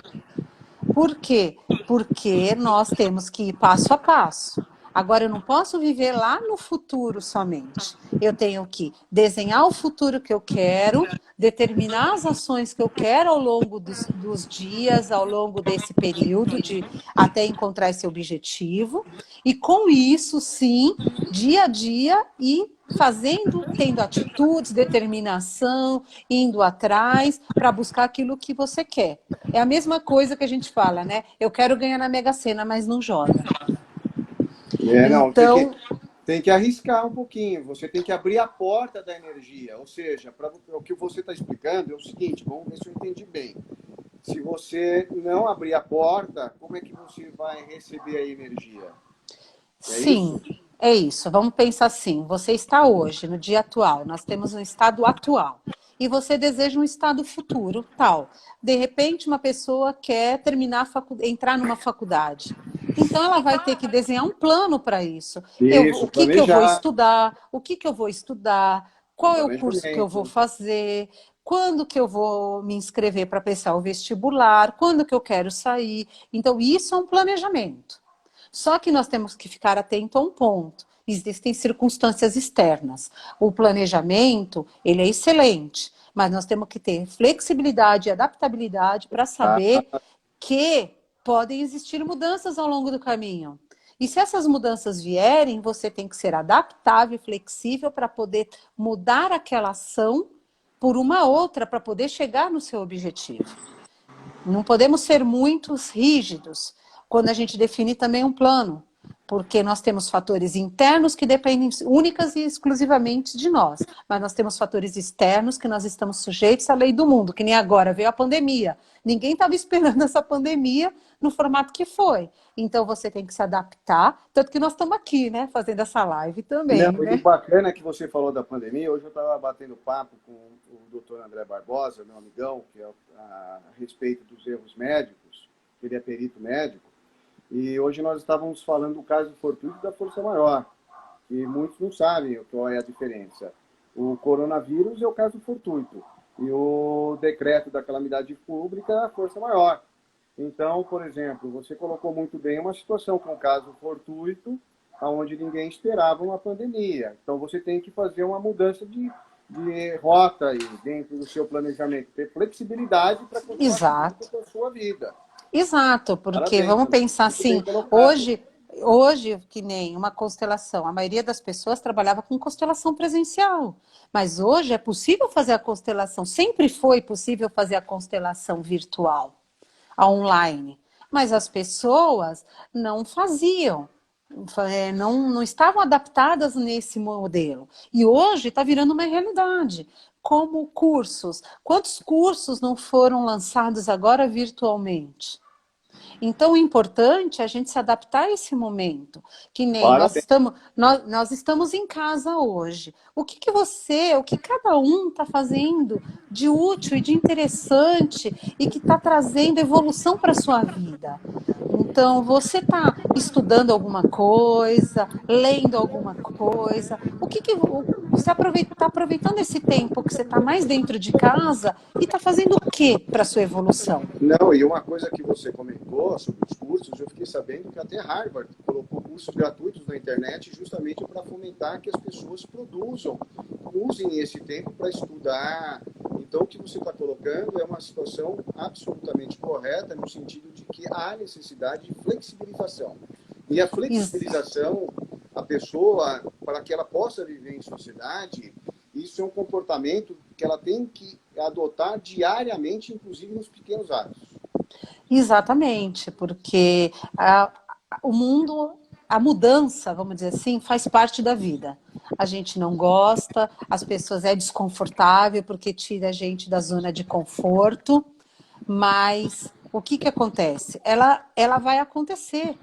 Por quê? Porque nós temos que ir passo a passo. Agora, eu não posso viver lá no futuro somente. Eu tenho que desenhar o futuro que eu quero, determinar as ações que eu quero ao longo dos dias, ao longo desse período, até encontrar esse objetivo. E com isso, sim, dia a dia e fazendo, tendo atitudes, determinação, indo atrás para buscar aquilo que você quer. É a mesma coisa que a gente fala, né? Eu quero ganhar na Mega Sena, mas não joga. Não, Então, tem que arriscar um pouquinho. Você tem que abrir a porta da energia. Ou seja, o que você está explicando é o seguinte, vamos ver se eu entendi bem. Se você não abrir a porta, como é que você vai receber a energia? É sim, isso? é isso. Vamos pensar assim: você está hoje, no dia atual, nós temos um estado atual. E você deseja um estado futuro, tal. De repente, uma pessoa quer entrar numa faculdade. Então, ela vai ter que desenhar um plano para isso. O Isso, que que eu vou planejar. estudar? O que que eu vou estudar? Um Qual é o curso que eu vou planejamento. fazer? Quando que eu vou me inscrever para prestar o vestibular? Quando que eu quero sair? Então, isso é um planejamento. Só que nós temos que ficar atento a um ponto. Existem circunstâncias externas. O planejamento, ele é excelente, mas nós temos que ter flexibilidade e adaptabilidade para saber que podem existir mudanças ao longo do caminho. E se essas mudanças vierem, você tem que ser adaptável e flexível para poder mudar aquela ação por uma outra para poder chegar no seu objetivo. Não podemos ser muito rígidos quando a gente define também um plano, porque nós temos fatores internos que dependem únicas e exclusivamente de nós, mas nós temos fatores externos que nós estamos sujeitos à lei do mundo, que nem agora veio a pandemia. Ninguém estava esperando essa pandemia no formato que foi. Então você tem que se adaptar, tanto que nós estamos aqui, né, fazendo essa live Não, também, e o né? bacana é que você falou da pandemia. Hoje eu estava batendo papo com o doutor André Barbosa, meu amigão, que é a respeito dos erros médicos. Ele é perito médico. E hoje nós estávamos falando do caso fortuito da força maior, que muitos não sabem qual é a diferença. O coronavírus é o caso fortuito e o decreto da calamidade pública é a força maior. Então, por exemplo, você colocou muito bem uma situação com um caso fortuito, onde ninguém esperava uma pandemia. Então, você tem que fazer uma mudança de rota aí dentro do seu planejamento, ter flexibilidade para continuar seguindo Exato. com a sua vida. Exato, porque Parabéns, vamos André. pensar Muito bem assim, colocado. hoje hoje, que nem uma constelação, a maioria das pessoas trabalhava com constelação presencial, mas hoje é possível fazer a constelação, sempre foi possível fazer a constelação virtual, a online, mas as pessoas não faziam, não estavam adaptadas nesse modelo. E hoje está virando uma realidade. Como cursos. Quantos cursos não foram lançados agora virtualmente? Então, o importante é a gente se adaptar a esse momento. Que nem Parabéns. nós estamos em casa hoje. O que cada um está fazendo de útil e de interessante e que está trazendo evolução para a sua vida? Então, você está estudando alguma coisa, lendo alguma coisa? Você está aproveitando esse tempo que você está mais dentro de casa e está fazendo o que para a sua evolução? Não, e uma coisa que você comentou sobre os cursos, eu fiquei sabendo que até Harvard colocou cursos gratuitos na internet justamente para fomentar que as pessoas produzam, usem esse tempo para estudar. Então, o que você está colocando é uma situação absolutamente correta, no sentido de que há necessidade de flexibilização. E a flexibilização, a pessoa, para que ela possa viver em sociedade, isso é um comportamento que ela tem que adotar diariamente, inclusive nos pequenos atos. Exatamente, porque o mundo, a mudança, vamos dizer assim, faz parte da vida. A gente não gosta, as pessoas é desconfortável porque tira a gente da zona de conforto, mas o que acontece? Ela vai acontecer.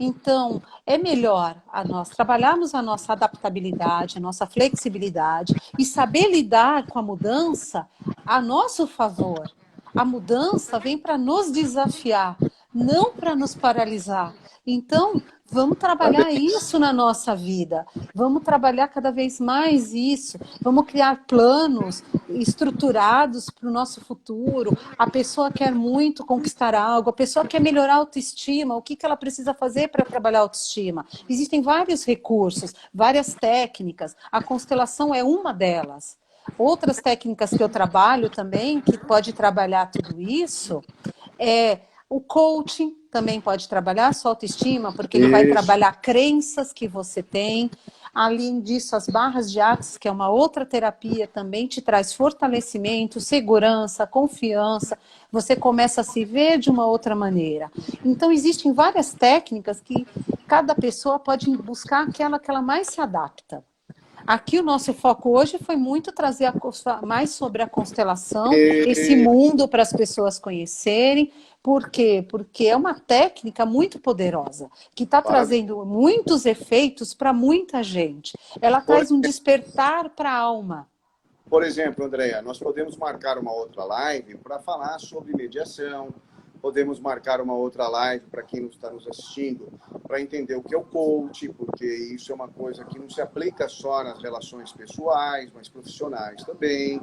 Então, é melhor nós trabalharmos a nossa adaptabilidade, a nossa flexibilidade e saber lidar com a mudança a nosso favor. A mudança vem para nos desafiar, não para nos paralisar. Então, vamos trabalhar isso na nossa vida, vamos trabalhar cada vez mais isso, vamos criar planos estruturados para o nosso futuro. A pessoa quer muito conquistar algo, a pessoa quer melhorar a autoestima, o que ela precisa fazer para trabalhar a autoestima? Existem vários recursos, várias técnicas, a constelação é uma delas. Outras técnicas que eu trabalho também, que pode trabalhar tudo isso, é o coaching também pode trabalhar a sua autoestima, porque ele vai trabalhar crenças que você tem. Além disso, as barras de axis, que é uma outra terapia, também te traz fortalecimento, segurança, confiança. Você começa a se ver de uma outra maneira. Então, existem várias técnicas que cada pessoa pode buscar aquela que ela mais se adapta. Aqui o nosso foco hoje foi muito trazer mais sobre a constelação, esse mundo para as pessoas conhecerem. Por quê? Porque é uma técnica muito poderosa, que está trazendo muitos efeitos para muita gente. Ela traz um despertar para a alma. Por exemplo, Andréa, nós podemos marcar uma outra live para falar sobre mediação, podemos marcar uma outra live para quem está nos assistindo, para entender o que é o coach, porque isso é uma coisa que não se aplica só nas relações pessoais, mas profissionais também.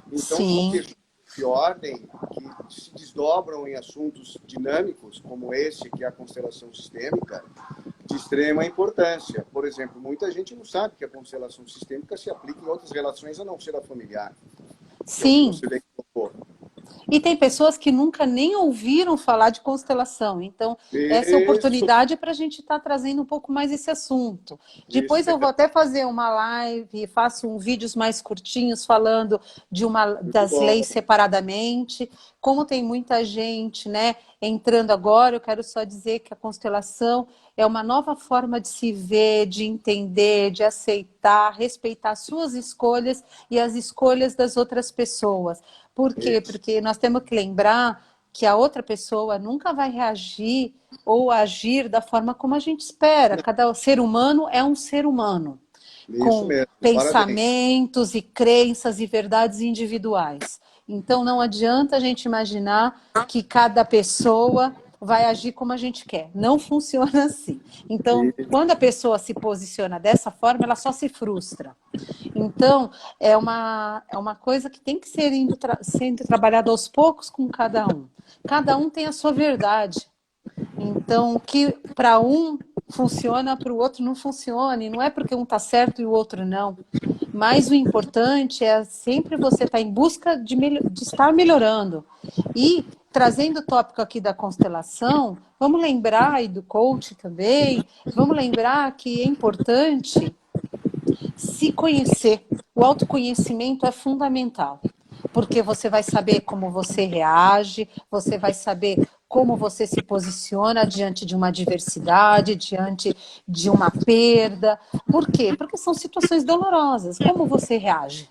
Então, são questões de ordem que se desdobram em assuntos dinâmicos, como esse, que é a constelação sistêmica, de extrema importância. Por exemplo, muita gente não sabe que a constelação sistêmica se aplica em outras relações a não ser a familiar. Sim. E tem pessoas que nunca nem ouviram falar de constelação. Então, essa é a oportunidade para a gente estar trazendo um pouco mais esse assunto. Depois eu vou até fazer uma live, faço vídeos mais curtinhos falando das leis separadamente. Como tem muita gente, né, entrando agora, eu quero só dizer que a constelação é uma nova forma de se ver, de entender, de aceitar, respeitar suas escolhas e as escolhas das outras pessoas. Por quê? Porque nós temos que lembrar que a outra pessoa nunca vai reagir ou agir da forma como a gente espera. Cada ser humano é um ser humano, com pensamentos e crenças e verdades individuais. Então, não adianta a gente imaginar que cada pessoa vai agir como a gente quer. Não funciona assim. Então, quando a pessoa se posiciona dessa forma, ela só se frustra. Então, é uma coisa que tem que ser sendo trabalhada aos poucos com cada um. Cada um tem a sua verdade. Então, o que para um funciona, para o outro não funciona. E não é porque um está certo e o outro não. Mas o importante é sempre você estar em busca de estar melhorando. E trazendo o tópico aqui da constelação, vamos lembrar, e do coach também, vamos lembrar que é importante se conhecer. O autoconhecimento é fundamental, porque você vai saber como você reage, você vai saber como você se posiciona diante de uma adversidade, diante de uma perda. Por quê? Porque são situações dolorosas. Como você reage?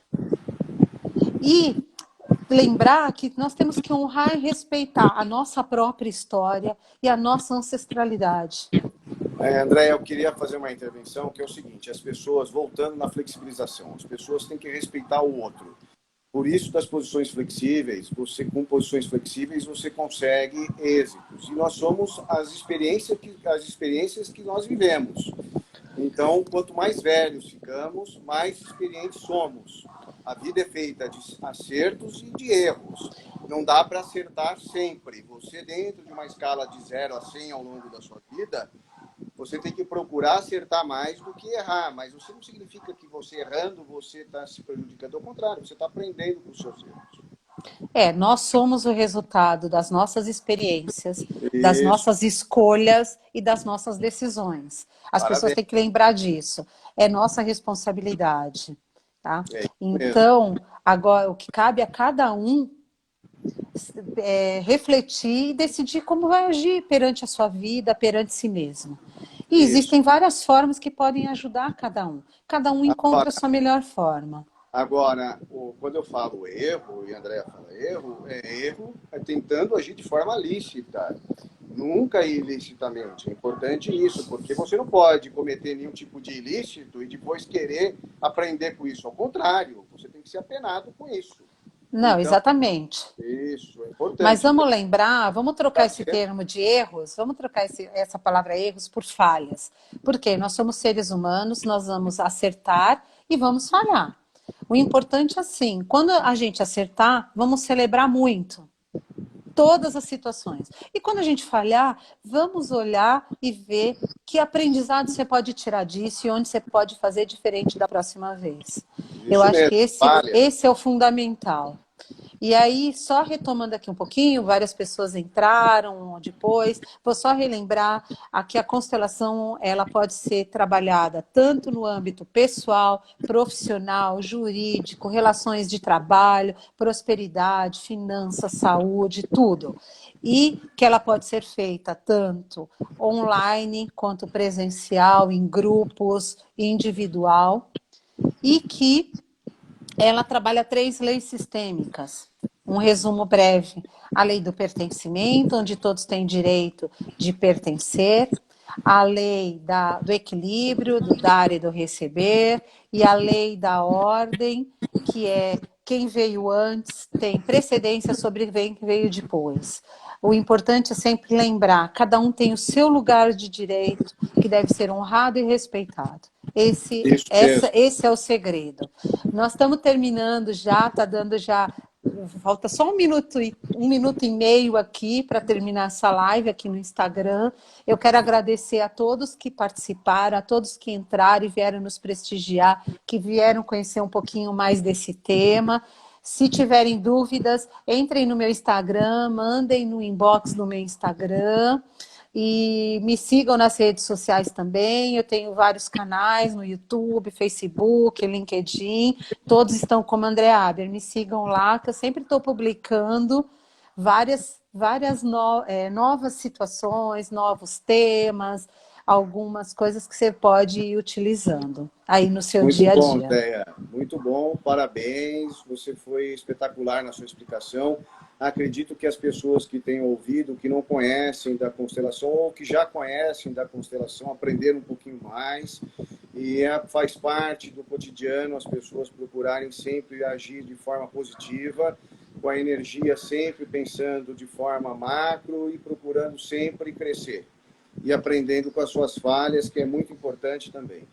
E lembrar que nós temos que honrar e respeitar a nossa própria história e a nossa ancestralidade. André, eu queria fazer uma intervenção que é o seguinte, as pessoas, voltando na flexibilização, as pessoas têm que respeitar o outro. Por isso, das posições flexíveis, você com posições flexíveis, você consegue êxitos. E nós somos as experiências que nós vivemos. Então, quanto mais velhos ficamos, mais experientes somos. A vida é feita de acertos e de erros. Não dá para acertar sempre. Você, dentro de uma escala de 0 a 100 ao longo da sua vida, você tem que procurar acertar mais do que errar. Mas isso não significa que você errando, você está se prejudicando. Ao contrário, você está aprendendo com os seus erros. Nós somos o resultado das nossas experiências, das Isso. nossas escolhas e das nossas decisões. As pessoas Parabéns. têm que lembrar disso. É nossa responsabilidade. Tá? É isso então, agora, o que cabe a cada um é refletir e decidir como vai agir perante a sua vida, perante si mesmo. E existem várias formas que podem ajudar cada um. Cada um encontra a sua melhor forma. Agora, quando eu falo erro, e a Andrea fala erro é tentando agir de forma lícita, nunca ilicitamente. É importante isso, porque você não pode cometer nenhum tipo de ilícito e depois querer aprender com isso. Ao contrário, você tem que ser apenado com isso. Não, então, exatamente. Isso, é importante. Mas vamos lembrar, vamos trocar esse termo de erros, vamos trocar essa palavra erros por falhas. Porque nós somos seres humanos, nós vamos acertar e vamos falhar. O importante é assim, quando a gente acertar, vamos celebrar muito todas as situações. E quando a gente falhar, vamos olhar e ver que aprendizado você pode tirar disso e onde você pode fazer diferente da próxima vez. Eu acho que esse é o fundamental. E aí, só retomando aqui um pouquinho, várias pessoas entraram depois, vou só relembrar que a constelação ela pode ser trabalhada tanto no âmbito pessoal, profissional, jurídico, relações de trabalho, prosperidade, finanças, saúde, tudo. E que ela pode ser feita tanto online quanto presencial, em grupos, individual, e que ela trabalha 3 leis sistêmicas. Um resumo breve: a lei do pertencimento, onde todos têm direito de pertencer, a lei do equilíbrio, do dar e do receber, e a lei da ordem, que é quem veio antes tem precedência sobre quem veio depois. O importante é sempre lembrar, cada um tem o seu lugar de direito, que deve ser honrado e respeitado. Esse é o segredo. Nós estamos terminando já, está dando já... Falta só um minuto e meio aqui para terminar essa live aqui no Instagram. Eu quero agradecer a todos que participaram, a todos que entraram e vieram nos prestigiar, que vieram conhecer um pouquinho mais desse tema. Se tiverem dúvidas, entrem no meu Instagram, mandem no inbox do meu Instagram. E me sigam nas redes sociais também. Eu tenho vários canais no YouTube, Facebook, LinkedIn. Todos estão como André Aber. Me sigam lá, que eu sempre estou publicando várias novas situações, novos temas, algumas coisas que você pode ir utilizando aí no seu dia a dia. Muito bom, Déia. Muito bom, parabéns. Você foi espetacular na sua explicação. Acredito que as pessoas que têm ouvido, que não conhecem da constelação ou que já conhecem da constelação, aprenderam um pouquinho mais. E faz parte do cotidiano as pessoas procurarem sempre agir de forma positiva, com a energia sempre pensando de forma macro e procurando sempre crescer. E aprendendo com as suas falhas, que é muito importante também.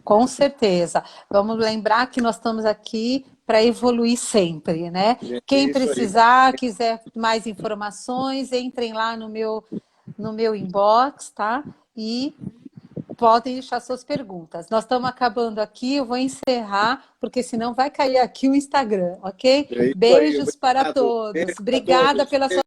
Com certeza. Vamos lembrar que nós estamos aqui para evoluir sempre, né? Quem precisar, quiser mais informações, entrem lá no meu inbox, tá? E Podem deixar suas perguntas. Nós estamos acabando aqui, eu vou encerrar, porque senão vai cair aqui o Instagram, ok? É isso aí. Beijos para Obrigado. todos. Beijo para Obrigada todos. pela sua